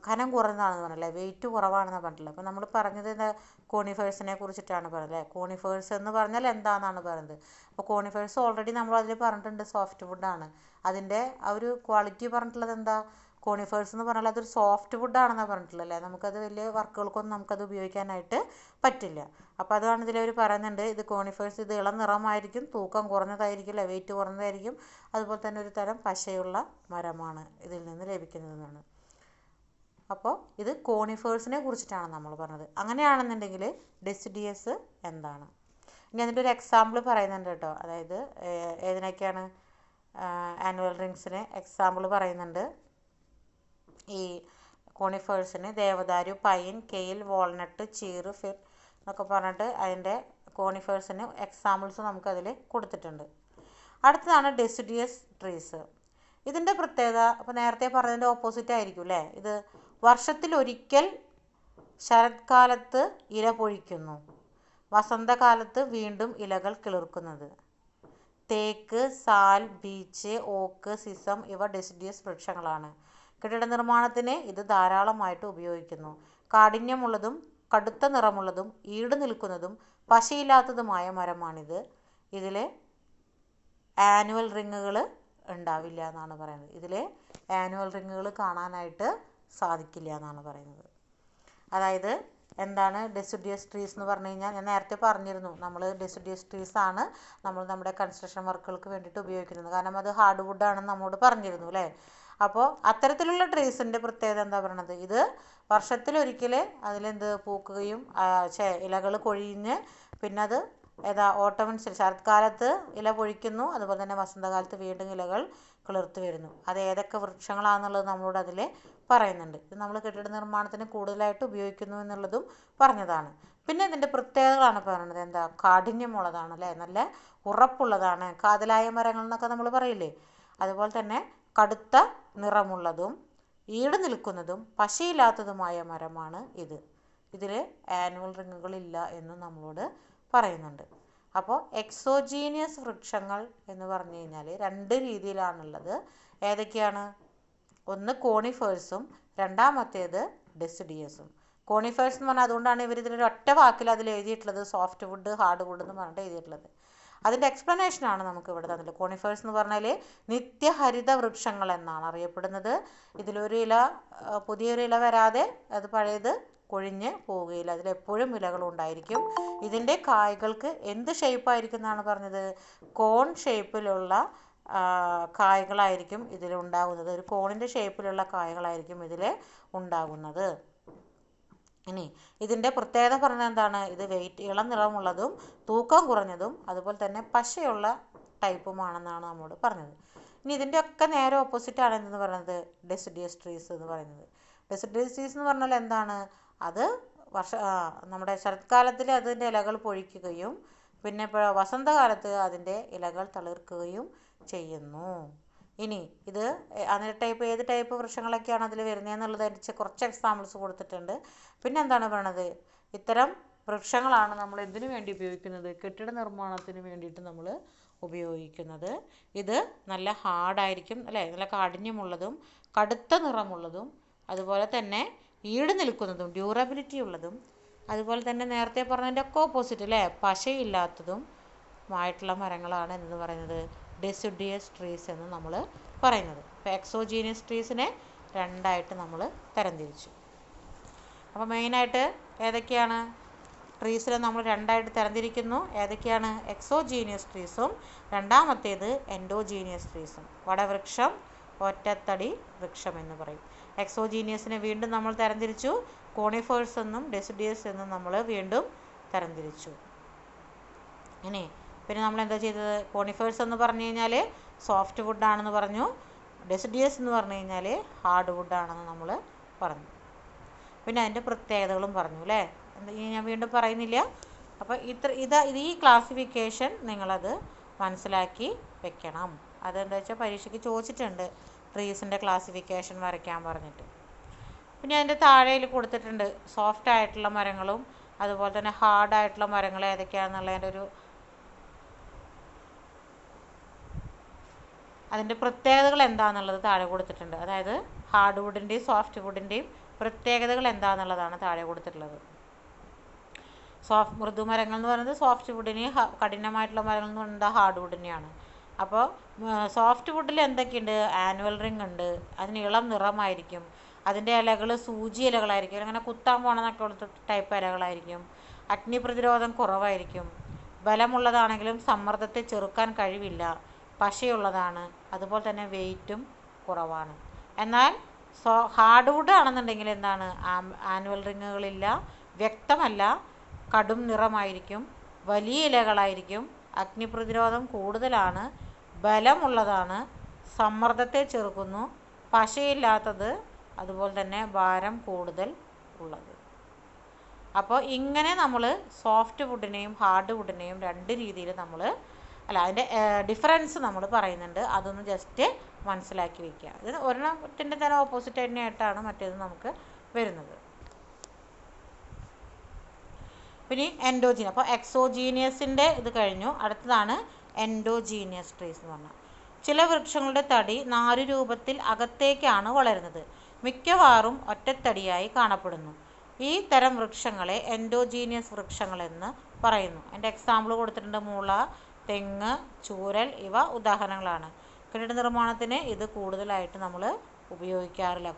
കനം കുറഞ്ഞതാണെന്ന് പറഞ്ഞല്ലേ, വെയിറ്റ് കുറവാണെന്ന് പറഞ്ഞിട്ടില്ല. അപ്പോൾ നമ്മൾ പറഞ്ഞത് എന്താ, കോണിഫേഴ്സിനെ കുറിച്ചിട്ടാണ് പറഞ്ഞത്. കോണിഫേഴ്സ് എന്ന് പറഞ്ഞാൽ എന്താണെന്നാണ് പറയുന്നത്. അപ്പോൾ കോണിഫേഴ്സ് ഓൾറെഡി നമ്മൾ അതിൽ പറഞ്ഞിട്ടുണ്ട്, സോഫ്റ്റ് വുഡാണ്. അതിൻ്റെ ആ ഒരു ക്വാളിറ്റി പറഞ്ഞിട്ടുള്ളത് എന്താ, കോണിഫേഴ്സ് എന്ന് പറഞ്ഞാൽ അതൊരു സോഫ്റ്റ് വുഡാണെന്നാണ് പറഞ്ഞിട്ടുള്ളല്ലേ. നമുക്കത് വലിയ വർക്കുകൾക്കൊന്നും നമുക്കത് ഉപയോഗിക്കാനായിട്ട് പറ്റില്ല. അപ്പോൾ അതാണ് ഇതിലവർ പറയുന്നുണ്ട്, ഇത് കോണിഫേഴ്സ്, ഇത് ഇളം നിറമായിരിക്കും, തൂക്കം കുറഞ്ഞതായിരിക്കും, വെയിറ്റ് കുറഞ്ഞതായിരിക്കും, അതുപോലെ തന്നെ ഒരു തരം പശയുള്ള മരമാണ് ഇതിൽ നിന്ന് ലഭിക്കുന്നതെന്നാണ്. അപ്പോൾ ഇത് കോണിഫേഴ്സിനെ കുറിച്ചിട്ടാണ് നമ്മൾ പറഞ്ഞത്. അങ്ങനെയാണെന്നുണ്ടെങ്കിൽ ഡെസിഡിയസ് എന്താണ്, ഇനി അതിൻ്റെ ഒരു എക്സാമ്പിൾ പറയുന്നുണ്ട് കേട്ടോ. അതായത് ഏതിനൊക്കെയാണ്, ആനുവൽ റിങ്സിന് എക്സാമ്പിൾ പറയുന്നുണ്ട്. ഈ കോണിഫേഴ്സിന് ദേവദാരു, പൈൻ, കെയിൽ, വാൾനട്ട്, ചീർ, ഫിർ എന്നൊക്കെ പറഞ്ഞിട്ട് അതിൻ്റെ കോണിഫേഴ്സിന് എക്സാമ്പിൾസ് നമുക്കതിൽ കൊടുത്തിട്ടുണ്ട്. അടുത്തതാണ് ഡെസിഡിയസ് ട്രീസ്. ഇതിൻ്റെ പ്രത്യേകത, അപ്പോൾ നേരത്തെ പറഞ്ഞതിൻ്റെ ഓപ്പോസിറ്റ് ആയിരിക്കും അല്ലേ. ഇത് വർഷത്തിലൊരിക്കൽ ശരത്കാലത്ത് ഇല പൊഴിക്കുന്നു, വസന്തകാലത്ത് വീണ്ടും ഇലകൾ കിളിർക്കുന്നത്. തേക്ക്, സാൽ, ബീച്ച്, ഓക്ക്, സിസം ഇവ ഡെസിഡിയസ് വൃക്ഷങ്ങളാണ്. കെട്ടിട നിർമ്മാണത്തിന് ഇത് ധാരാളമായിട്ട് ഉപയോഗിക്കുന്നു. കാഠിന്യമുള്ളതും കടുത്ത നിറമുള്ളതും ഈട് നിൽക്കുന്നതും പശയില്ലാത്തതുമായ മരമാണിത്. ഇതിൽ ആനുവൽ റിങ്ങുകൾ ഉണ്ടാവില്ല എന്നാണ് പറയുന്നത്. ഇതിൽ ആനുവൽ റിങ്ങുകൾ കാണാനായിട്ട് സാധിക്കില്ല എന്നാണ് പറയുന്നത്. അതായത് എന്താണ് ഡെസിഡിയസ് ട്രീസ് എന്ന് പറഞ്ഞു കഴിഞ്ഞാൽ, ഞാൻ നേരത്തെ പറഞ്ഞിരുന്നു, നമ്മൾ ഡെസിഡിയസ് ട്രീസ് ആണ് നമ്മൾ നമ്മുടെ കൺസ്ട്രക്ഷൻ വർക്കുകൾക്ക് വേണ്ടിയിട്ട് ഉപയോഗിക്കുന്നത്. കാരണം അത് ഹാർഡ് വുഡാണെന്ന് നമ്മോട് പറഞ്ഞിരുന്നു അല്ലേ. അപ്പോൾ അത്തരത്തിലുള്ള ട്രീസിൻ്റെ പ്രത്യേകത എന്താ പറയണത്, ഇത് വർഷത്തിലൊരിക്കൽ അതിലെന്ത് പൂക്കുകയും ഇലകൾ കൊഴിഞ്ഞ് പിന്നെ അത് ഓട്ടോമൻസിൽ ശരത്കാലത്ത് ഇല പൊഴിക്കുന്നു, അതുപോലെ തന്നെ വസന്തകാലത്ത് വീണ്ടും ഇലകൾ കിളിർത്ത് വരുന്നു. അത് ഏതൊക്കെ വൃക്ഷങ്ങളാണെന്നുള്ളത് നമ്മളോട് അതിൽ പറയുന്നുണ്ട്. ഇത് നമ്മൾ കെട്ടിട നിർമ്മാണത്തിന് കൂടുതലായിട്ട് ഉപയോഗിക്കുന്നു എന്നുള്ളതും പറഞ്ഞതാണ്. പിന്നെ ഇതിൻ്റെ പ്രത്യേകതകളാണ് പറയുന്നത്. എന്താ, കാഠിന്യമുള്ളതാണ് അല്ലേ, നല്ല ഉറപ്പുള്ളതാണ്, കാതലായ മരങ്ങൾ എന്നൊക്കെ നമ്മൾ പറയില്ലേ. അതുപോലെ തന്നെ കടുത്ത നിറമുള്ളതും ഈട് നിൽക്കുന്നതും പശയില്ലാത്തതുമായ മരമാണ് ഇത്. ഇതിൽ ആനുവൽ റിങ്ങുകളില്ല എന്നും നമ്മളോട് പറയുന്നുണ്ട്. അപ്പോൾ എക്സോജീനിയസ് വൃക്ഷങ്ങൾ എന്ന് പറഞ്ഞു കഴിഞ്ഞാൽ രണ്ട് രീതിയിലാണുള്ളത്. ഏതൊക്കെയാണ്? ഒന്ന് കോണിഫേഴ്സും രണ്ടാമത്തേത് ഡെസിഡിയസും. കോണിഫേഴ്സ് എന്ന് പറഞ്ഞാൽ അതുകൊണ്ടാണ് ഇവർ ഇതിലൊരു ഒറ്റ വാക്കിൽ അതിൽ എഴുതിയിട്ടുള്ളത് സോഫ്റ്റ് വുഡ്, ഹാർഡ് വുഡ് എന്ന് പറഞ്ഞിട്ട് എഴുതിയിട്ടുള്ളത്. അതിൻ്റെ എക്സ്പ്ലനേഷനാണ് നമുക്ക് ഇവിടെ തന്നിട്ടുള്ളത്. കോണിഫേഴ്സ് എന്ന് പറഞ്ഞാൽ നിത്യഹരിത വൃക്ഷങ്ങൾ എന്നാണ് അറിയപ്പെടുന്നത്. ഇതിലൊരു ഇല പുതിയൊരു ഇല വരാതെ അത് പഴയത് കൊഴിഞ്ഞ് പോവുകയില്ല. അതിലെപ്പോഴും ഇലകളുണ്ടായിരിക്കും. ഇതിൻ്റെ കായ്കൾക്ക് എന്ത് ഷേപ്പായിരിക്കും എന്നാണ് പറഞ്ഞത്? കോൺ ഷേപ്പിലുള്ള കായ്കളായിരിക്കും ഇതിലുണ്ടാകുന്നത്. ഒരു കോണിൻ്റെ ഷേപ്പിലുള്ള കായ്കളായിരിക്കും ഇതിൽ ഉണ്ടാകുന്നത്. ഇനി ഇതിൻ്റെ പ്രത്യേകത പറഞ്ഞാൽ എന്താണ്? ഇത് ഇളം നിറമുള്ളതും തൂക്കം കുറഞ്ഞതും അതുപോലെ തന്നെ പശയുള്ള ടൈപ്പുമാണെന്നാണ് നമ്മോട് പറഞ്ഞത്. ഇനി ഇതിൻ്റെ ഒക്കെ നേരെ ഓപ്പോസിറ്റാണ് എന്തെന്ന് പറയുന്നത്? ഡെസിഡിയസ് ട്രീസ് എന്ന് പറയുന്നത്. ഡെസിഡിയസ് ട്രീസ് എന്ന് പറഞ്ഞാൽ എന്താണ്? അത് നമ്മുടെ ശരത്കാലത്തിൽ അതിൻ്റെ ഇലകൾ പൊഴിക്കുകയും പിന്നെ വസന്തകാലത്ത് അതിൻ്റെ ഇലകൾ തളിർക്കുകയും ചെയ്യുന്നു. ഇനി ഇത് അതിൻ്റെ ഏത് ടൈപ്പ് വൃക്ഷങ്ങളൊക്കെയാണ് അതിൽ വരുന്നതെന്നുള്ളത് കുറച്ച് എക്സാമ്പിൾസ് കൊടുത്തിട്ടുണ്ട്. പിന്നെ എന്താണ് പറയണത്? ഇത്തരം വൃക്ഷങ്ങളാണ് നമ്മൾ എന്തിനു വേണ്ടി ഉപയോഗിക്കുന്നത്? കെട്ടിട നിർമ്മാണത്തിന് വേണ്ടിയിട്ട് നമ്മൾ ഉപയോഗിക്കുന്നത്. ഇത് നല്ല ഹാർഡായിരിക്കും അല്ലേ? നല്ല കാഠിന്യമുള്ളതും കടുത്ത നിറമുള്ളതും അതുപോലെ തന്നെ ഈട് നിൽക്കുന്നതും ഡ്യൂറബിലിറ്റി ഉള്ളതും അതുപോലെ തന്നെ നേരത്തെ പറഞ്ഞതിൻ്റെ ഒക്കെ ഓപ്പോസിറ്റ് അല്ലേ, പശയില്ലാത്തതും ആയിട്ടുള്ള മരങ്ങളാണ് എന്ന് പറയുന്നത് ഡെസിഡിയസ് ട്രീസ് എന്ന് നമ്മൾ പറയുന്നത്. അപ്പോൾ എക്സോജീനിയസ് ട്രീസിനെ രണ്ടായിട്ട് നമ്മൾ തരംതിരിച്ചു. അപ്പോൾ മെയിനായിട്ട് ഏതൊക്കെയാണ് ട്രീസിനെ നമ്മൾ രണ്ടായിട്ട് തരംതിരിക്കുന്നു? ഏതൊക്കെയാണ്? എക്സോജീനിയസ് ട്രീസും രണ്ടാമത്തേത് എൻഡോജീനിയസ് ട്രീസും. വടവൃക്ഷം, ഒറ്റത്തടി വൃക്ഷം എന്ന് പറയും. എക്സോജീനിയസിനെ വീണ്ടും നമ്മൾ തരംതിരിച്ചു. കോണിഫേഴ്സ് എന്നും ഡെസിഡിയസ് എന്നും നമ്മൾ വീണ്ടും തരംതിരിച്ചു. ഇനി പിന്നെ നമ്മൾ എന്താ ചെയ്തത്? കോണിഫേഴ്സ് എന്ന് പറഞ്ഞു കഴിഞ്ഞാൽ സോഫ്റ്റ് വുഡാണെന്ന് പറഞ്ഞു. ഡെസിഡിയസ് എന്ന് പറഞ്ഞു കഴിഞ്ഞാൽ ഹാർഡ് വുഡാണെന്ന് നമ്മൾ പറഞ്ഞു. പിന്നെ അതിൻ്റെ പ്രത്യേകതകളും പറഞ്ഞു അല്ലേ? ഞാൻ വീണ്ടും പറയുന്നില്ല. അപ്പോൾ ഈ ക്ലാസിഫിക്കേഷൻ നിങ്ങളത് മനസ്സിലാക്കി വെക്കണം. അതെന്താ വെച്ചാൽ പരീക്ഷയ്ക്ക് ചോദിച്ചിട്ടുണ്ട് ട്രീസിൻ്റെ ക്ലാസിഫിക്കേഷൻ വരയ്ക്കാൻ പറഞ്ഞിട്ട്. പിന്നെ അതിൻ്റെ താഴെയിൽ കൊടുത്തിട്ടുണ്ട് സോഫ്റ്റ് ആയിട്ടുള്ള മരങ്ങളും അതുപോലെ തന്നെ ഹാർഡായിട്ടുള്ള മരങ്ങൾ ഏതൊക്കെയാണെന്നുള്ളതിൻ്റെ അതിൻ്റെ പ്രത്യേകതകൾ എന്താണെന്നുള്ളത് താഴെ കൊടുത്തിട്ടുണ്ട്. അതായത് ഹാർഡ് വുഡിൻ്റെയും സോഫ്റ്റ് വുഡിൻ്റെയും പ്രത്യേകതകൾ എന്താണെന്നുള്ളതാണ് താഴെ കൊടുത്തിട്ടുള്ളത്. മൃദുമരങ്ങൾ എന്ന് പറയുന്നത് സോഫ്റ്റ് വുഡിനെയും കഠിനമായിട്ടുള്ള മരങ്ങൾ എന്ന് പറയുന്നത് ഹാർഡ് വുഡിനെയാണ്. അപ്പോൾ സോഫ്റ്റ് വുഡിൽ എന്തൊക്കെയുണ്ട്? ആനുവൽ റിംഗ് ഉണ്ട്, അതിന് ഇളം നിറമായിരിക്കും, അതിൻ്റെ ഇലകൾ സൂചി ഇലകളായിരിക്കും, അങ്ങനെ കുത്താൻ പോകണമെന്നൊക്കെ ടൈപ്പ് ഇലകളായിരിക്കും, അഗ്നിപ്രതിരോധം കുറവായിരിക്കും, ബലമുള്ളതാണെങ്കിലും സമ്മർദ്ദത്തെ ചെറുക്കാൻ കഴിവില്ല, പശയുള്ളതാണ്, അതുപോലെ തന്നെ വെയിറ്റും കുറവാണ്. എന്നാൽ ഹാർഡ് വുഡ് ആണെന്നുണ്ടെങ്കിൽ എന്താണ്? ആനുവൽ റിങ്ങുകളില്ല, വ്യക്തമല്ല, കടും നിറമായിരിക്കും, വലിയ ഇലകളായിരിക്കും, അഗ്നിപ്രതിരോധം കൂടുതലാണ്, ബലമുള്ളതാണ്, സമ്മർദ്ദത്തെ ചെറുക്കുന്നു, പശയില്ലാത്തത്, അതുപോലെ തന്നെ ഭാരം കൂടുതൽ ഉള്ളത്. അപ്പോൾ ഇങ്ങനെ നമ്മൾ സോഫ്റ്റ് വുഡിനെയും ഹാർഡ് വുഡിനെയും രണ്ട് രീതിയിൽ അതിൻ്റെ ഡിഫറൻസ് നമ്മൾ പറയുന്നുണ്ട്. അതൊന്ന് ജസ്റ്റ് മനസ്സിലാക്കി വയ്ക്കുക. ഇത് ഒരെണ്ണത്തിൻ്റെ തന്നെ ഓപ്പോസിറ്റ് തന്നെയായിട്ടാണ് മറ്റേത് നമുക്ക് വരുന്നത്. പിന്നെ എൻഡോജീനിയസ്. അപ്പോൾ എക്സോജീനിയസിൻ്റെ ഇത് കഴിഞ്ഞു. അടുത്തതാണ് എൻഡോജീനിയസ് ട്രീസ് എന്ന് പറഞ്ഞാൽ ചില വൃക്ഷങ്ങളുടെ തടി നാരു രൂപത്തിൽ അകത്തേക്കാണ് വളരുന്നത്. മിക്കവാറും ഒറ്റത്തടിയായി കാണപ്പെടുന്നു. ഈ തരം വൃക്ഷങ്ങളെ എൻഡോജീനിയസ് വൃക്ഷങ്ങളെന്ന് പറയുന്നു. എൻ്റെ എക്സാമ്പിൾ കൊടുത്തിട്ടുണ്ട്. മുള, തെങ്ങ്, ചൂരൽ ഇവ ഉദാഹരണങ്ങളാണ്. കെട്ടിട നിർമ്മാണത്തിന് ഇത് കൂടുതലായിട്ട് നമ്മൾ ഉപയോഗിക്കാറില്ല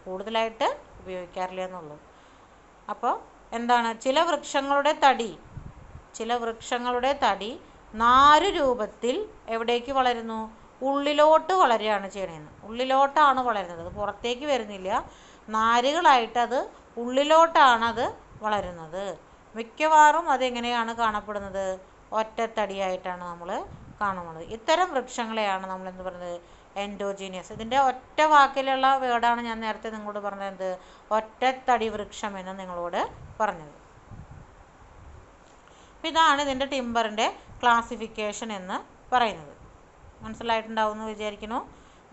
എന്നുള്ളൂ. അപ്പോൾ എന്താണ്? ചില വൃക്ഷങ്ങളുടെ തടി നാരു രൂപത്തിൽ എവിടേക്ക് വളരുന്നു? ഉള്ളിലോട്ട് വളരുകയാണ് ചെയ്യണതെന്ന്. ഉള്ളിലോട്ടാണ് വളരുന്നത്, അത് പുറത്തേക്ക് വരുന്നില്ല. നാരുകളായിട്ട് അത് ഉള്ളിലോട്ടാണ് അത് വളരുന്നത്. മിക്കവാറും അതെങ്ങനെയാണ് കാണപ്പെടുന്നത്? ഒറ്റത്തടിയായിട്ടാണ് നമ്മൾ കാണുന്നത്. ഇത്തരം വൃക്ഷങ്ങളെയാണ് നമ്മൾ എന്ത് പറയുന്നത്? എൻഡോജീനിയസ്. ഇതിൻ്റെ ഒറ്റ വാക്കിലുള്ള വേർഡാണ് ഞാൻ നേരത്തെ നിങ്ങളോട് പറഞ്ഞത്, ഒറ്റത്തടി വൃക്ഷം എന്ന് നിങ്ങളോട് പറഞ്ഞത്. ഇതാണ് ഇതിൻ്റെ ടിമ്പറിൻ്റെ ക്ലാസിഫിക്കേഷൻ എന്ന് പറയുന്നത്. മനസ്സിലായിട്ടുണ്ടാവും എന്ന് വിചാരിക്കുന്നു.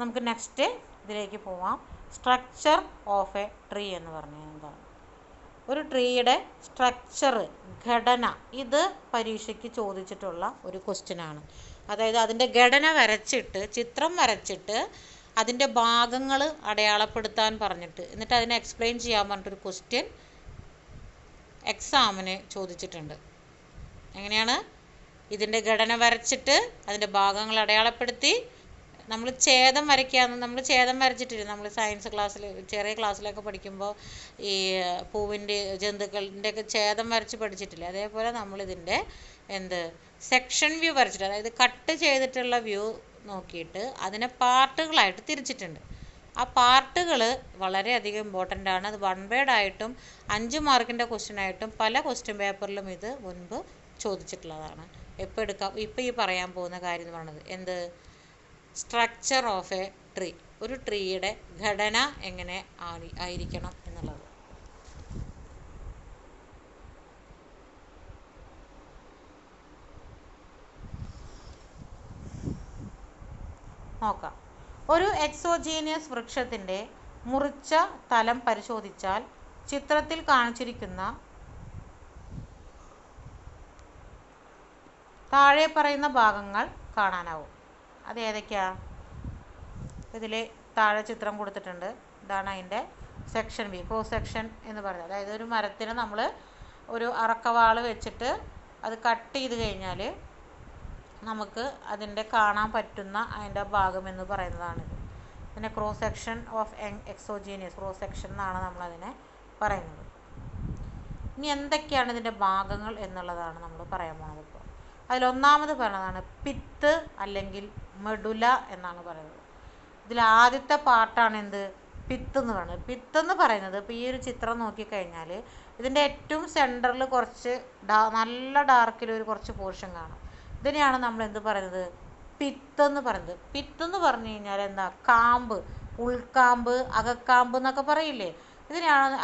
നമുക്ക് നെക്സ്റ്റ് ഇതിലേക്ക് പോവാം. സ്ട്രക്ചർ ഓഫ് എ ട്രീ എന്ന് പറഞ്ഞാൽ എന്താണ്? ഒരു ട്രീയുടെ സ്ട്രക്ചർ, ഘടന, ഇത് പരീക്ഷയ്ക്ക് ചോദിച്ചിട്ടുള്ള ഒരു ക്വസ്റ്റ്യനാണ്. അതായത് അതിൻ്റെ ഘടന വരച്ചിട്ട്, ചിത്രം വരച്ചിട്ട് അതിൻ്റെ ഭാഗങ്ങൾ അടയാളപ്പെടുത്താൻ പറഞ്ഞിട്ട് എന്നിട്ട് അതിനെ എക്സ്പ്ലെയിൻ ചെയ്യാൻ പറഞ്ഞിട്ടൊരു ക്വസ്റ്റ്യൻ എക്സാമിന് ചോദിച്ചിട്ടുണ്ട്. എങ്ങനെയാണ്? ഇതിൻ്റെ ഘടന വരച്ചിട്ട് അതിൻ്റെ ഭാഗങ്ങൾ അടയാളപ്പെടുത്തി നമ്മൾ ഛേദം വരയ്ക്കാമെന്ന്, നമ്മൾ ഛേദം വരച്ചിട്ടില്ല, നമ്മൾ സയൻസ് ക്ലാസ്സിൽ ചെറിയ ക്ലാസ്സിലൊക്കെ പഠിക്കുമ്പോൾ ഈ പൂവിൻ്റെ, ജന്തുക്കളുടെയൊക്കെ ഛേദം വരച്ച് പഠിച്ചിട്ടില്ല. അതേപോലെ നമ്മളിതിൻ്റെ സെക്ഷൻ വ്യൂ വരച്ചിട്ട്, അതായത് കട്ട് ചെയ്തിട്ടുള്ള വ്യൂ നോക്കിയിട്ട് അതിനെ പാർട്ടുകളായിട്ട് തിരിച്ചിട്ടുണ്ട്. ആ പാർട്ടുകൾ വളരെയധികം ഇമ്പോർട്ടൻ്റ് ആണ്. അത് 1 വേർഡ് ആയിട്ടും 5 മാർക്കിൻ്റെ ക്വസ്റ്റ്യൻ ആയിട്ടും പല ക്വസ്റ്റ്യൻ പേപ്പറിലും ഇത് മുൻപ് ചോദിച്ചിട്ടുള്ളതാണ്. എപ്പോൾ എടുക്കാം? ഇപ്പോൾ ഈ പറയാൻ പോകുന്ന കാര്യം എന്ന് പറയുന്നത് സ്ട്രക്ചർ ഓഫ് എ ട്രീ, ഒരു ട്രീയുടെ ഘടന എങ്ങനെ ആയിരിക്കണം എന്നുള്ളത്. നോക്കാം. ഒരു എക്സോജീനിയസ് വൃക്ഷത്തിൻ്റെ മുറിച്ച തലം പരിശോധിച്ചാൽ ചിത്രത്തിൽ കാണിച്ചിരിക്കുന്ന താഴെ പറയുന്ന ഭാഗങ്ങൾ കാണാനാവും. അത് ഏതൊക്കെയാ? ഇതിൽ താഴെ ചിത്രം കൊടുത്തിട്ടുണ്ട്. ഇതാണ് അതിൻ്റെ സെക്ഷൻ ബി, ക്രോസ് സെക്ഷൻ എന്ന് പറയുന്നത്. അതായത് ഒരു മരത്തിന് നമ്മൾ ഒരു അറക്കവാൾ വെച്ചിട്ട് അത് കട്ട് ചെയ്ത് കഴിഞ്ഞാൽ നമുക്ക് അതിൻ്റെ കാണാൻ പറ്റുന്ന അതിൻ്റെ ഭാഗം എന്ന് പറയുന്നതാണിത്. പിന്നെ cross section of exogenous, cross section എന്നാണ് നമ്മളതിനെ പറയുന്നത്. ഇനി എന്തൊക്കെയാണ് ഇതിൻ്റെ ഭാഗങ്ങൾ എന്നുള്ളതാണ് നമ്മൾ പറയാൻ പോകുന്നത്. ഇപ്പോൾ അതിലൊന്നാമത് പറയുന്നതാണ് പിത്ത് അല്ലെങ്കിൽ മെഡുല എന്നാണ് പറയുന്നത്. ഇതിൽ ആദ്യത്തെ പാർട്ടാണ് പിത്ത് എന്ന് പറയുന്നത്. പിത്ത് എന്ന് പറയുന്നത് ഇപ്പോൾ ഈ ഒരു ചിത്രം നോക്കിക്കഴിഞ്ഞാൽ ഇതിൻ്റെ ഏറ്റവും സെൻറ്ററിൽ കുറച്ച് നല്ല ഡാർക്കിലൊരു കുറച്ച് പോർഷൻ കാണും. ഇതിനെയാണ് നമ്മൾ പറയുന്നത്? പിത്തെന്ന് പറയുന്നത്. പിത്തെന്ന് പറഞ്ഞു കഴിഞ്ഞാൽ കാമ്പ്, ഉൾക്കാമ്പ്, അകക്കാമ്പ് എന്നൊക്കെ പറയില്ലേ?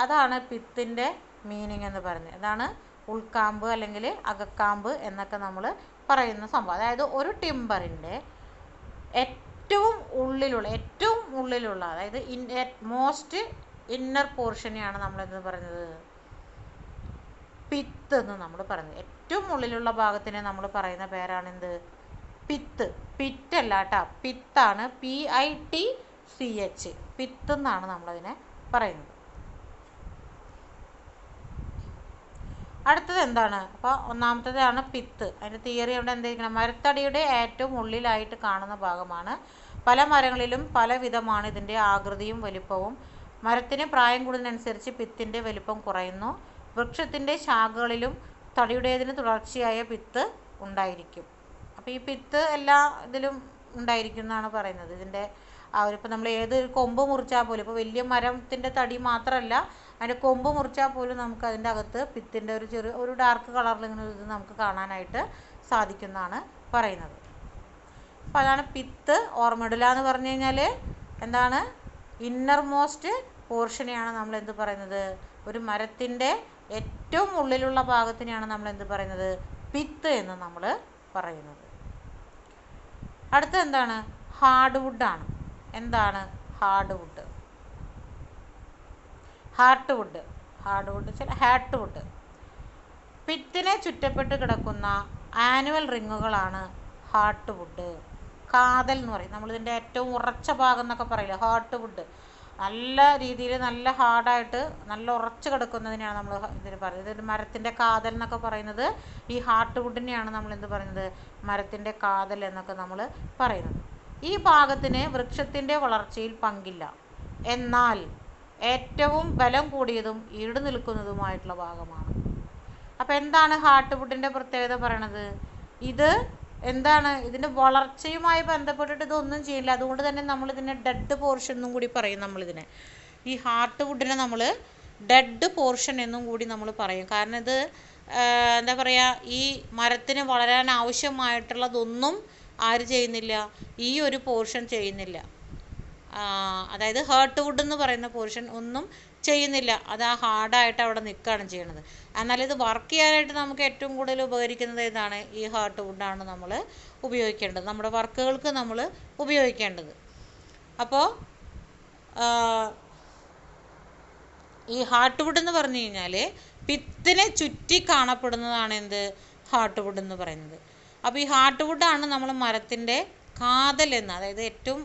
അതാണ് പിത്തിൻ്റെ മീനിങ് എന്ന് പറയുന്നത്. അതാണ് ഉൾക്കാമ്പ് അല്ലെങ്കിൽ അകക്കാമ്പ് എന്നൊക്കെ നമ്മൾ പറയുന്ന സംഭവം. അതായത് ഒരു ടിമ്പറിൻ്റെ ഏറ്റവും ഉള്ളിലുള്ള അതായത് മോസ്റ്റ് ഇന്നർ പോർഷനെയാണ് നമ്മൾ പറയുന്നത്? പിത്ത് എന്ന് നമ്മൾ പറയുന്നത്. ഏറ്റവും ഉള്ളിലുള്ള ഭാഗത്തിനെ നമ്മൾ പറയുന്ന പേരാണ് പിത്ത്. പിറ്റല്ല കേട്ടോ, പിത്താണ്. PITCH, പിത്ത് എന്നാണ് നമ്മളതിനെ പറയുന്നത്. അടുത്തത് എന്താണ്? അപ്പോൾ ഒന്നാമത്തേതാണ് പിത്ത്. അതിൻ്റെ തിയറി അവിടെ എന്തായിരിക്കണം? മരത്തടിയുടെ ഏറ്റവും ഉള്ളിലായിട്ട് കാണുന്ന ഭാഗമാണ്. പല മരങ്ങളിലും പല വിധമാണ് ഇതിൻ്റെ ആകൃതിയും വലിപ്പവും. മരത്തിന് പ്രായം കൂടുന്നതിനനുസരിച്ച് പിത്തിൻ്റെ വലിപ്പം കുറയുന്നു. വൃക്ഷത്തിൻ്റെ ശാഖകളിലും തടിയുടേതിന് തുടർച്ചയായ പിത്ത് ഉണ്ടായിരിക്കും. അപ്പോൾ ഈ പിത്ത് എല്ലാ ഇതിലും ഉണ്ടായിരിക്കും എന്നാണ് പറയുന്നത്. ഇതിൻ്റെ ഇപ്പോൾ നമ്മൾ ഏതൊരു കൊമ്പ് മുറിച്ചാൽ പോലും, ഇപ്പോൾ വലിയ മരത്തിൻ്റെ തടി മാത്രമല്ല, അതിൻ്റെ കൊമ്പ് മുറിച്ചാൽ പോലും നമുക്ക് അതിൻ്റെ അകത്ത് പിത്തിൻ്റെ ഒരു ഡാർക്ക് കളറിൽ ഇങ്ങനെ ഇത് നമുക്ക് കാണാനായിട്ട് സാധിക്കുന്നതാണ് പറയുന്നത്. അപ്പോൾ അതാണ് പിത്ത്. മെഡുല എന്ന് പറഞ്ഞു കഴിഞ്ഞാൽ എന്താണ്? ഇന്നർ മോസ്റ്റ് പോർഷനെയാണ് നമ്മൾ പറയുന്നത്? ഒരു മരത്തിൻ്റെ ഏറ്റവും ഉള്ളിലുള്ള ഭാഗത്തിനെയാണ് നമ്മൾ പറയുന്നത്? പിത്ത് എന്ന് നമ്മൾ പറയുന്നത്. അടുത്ത എന്താണ്? ഹാർഡ് വുഡാണ്. എന്താണ് ഹാർഡ് വുഡ്? Heart wood. പിത്തിനെ ചുറ്റപ്പെട്ട് കിടക്കുന്ന ആനുവൽ റിങ്ങുകളാണ് ഹാർട്ട് വുഡ്. കാതൽ എന്ന് പറയും. നമ്മളിതിൻ്റെ ഏറ്റവും ഉറച്ച ഭാഗം എന്നൊക്കെ പറയില്ലേ, ഹാർട്ട് വുഡ്. നല്ല രീതിയിൽ നല്ല ഹാർഡായിട്ട് നല്ല ഉറച്ച് കിടക്കുന്നതിനെയാണ് നമ്മൾ ഇതിന് പറയുന്നത്. ഇത് മരത്തിൻ്റെ കാതൽ എന്നൊക്കെ പറയുന്നത് ഈ ഹാർട്ട് വുഡിനെയാണ് നമ്മൾ പറയുന്നത്? മരത്തിൻ്റെ കാതൽ എന്നൊക്കെ നമ്മൾ പറയുന്നത്. ഈ ഭാഗത്തിന് വൃക്ഷത്തിൻ്റെ വളർച്ചയിൽ പങ്കില്ല. എന്നാൽ ഏറ്റവും ബലം കൂടിയതും ഈട് നിൽക്കുന്നതുമായിട്ടുള്ള ഭാഗമാണ്. അപ്പോൾ എന്താണ് ഹാർട്ട് വുഡിൻ്റെ പ്രത്യേകത പറയണത്? ഇത് എന്താണ്? ഇതിൻ്റെ വളർച്ചയുമായി ബന്ധപ്പെട്ടിട്ട് ഇതൊന്നും ചെയ്യില്ല. അതുകൊണ്ട് തന്നെ നമ്മളിതിനെ ഡെഡ് പോർഷൻ എന്നും കൂടി പറയും. നമ്മളിതിനെ ഈ ഹാർട്ട് വുഡിനെ നമ്മൾ ഡെഡ് പോർഷൻ എന്നും കൂടി നമ്മൾ പറയും. കാരണം ഇത് എന്താ പറയുക, ഈ മരത്തിന് വളരാൻ ആവശ്യമായിട്ടുള്ളതൊന്നും ആര് ചെയ്യുന്നില്ല? ഈ ഒരു പോർഷൻ ചെയ്യുന്നില്ല. അതായത് ഹാർട്ട് വുഡ് എന്ന് പറയുന്ന പോർഷൻ ഒന്നും ചെയ്യുന്നില്ല. അത് ആ ഹാർഡായിട്ട് അവിടെ നിൽക്കുകയാണ് ചെയ്യണത്. എന്നാൽ ഇത് വർക്ക് ചെയ്യാനായിട്ട് നമുക്ക് ഏറ്റവും കൂടുതൽ ഉപകരിക്കുന്നത് ഏതാണ്? ഈ ഹാർട്ട് വുഡാണ് നമ്മൾ ഉപയോഗിക്കേണ്ടത്, നമ്മുടെ വർക്കുകൾക്ക് നമ്മൾ ഉപയോഗിക്കേണ്ടത്. അപ്പോൾ ഈ ഹാർട്ട് വുഡ് എന്ന് പറഞ്ഞു കഴിഞ്ഞാൽ പിത്തിനെ ചുറ്റി കാണപ്പെടുന്നതാണ് എന്ത് ഹാർട്ട് വുഡ് എന്ന് പറയുന്നത്. അപ്പോൾ ഈ ഹാർട്ട് വുഡാണ് നമ്മൾ മരത്തിൻ്റെ കാതലെന്ന്, അതായത് ഏറ്റവും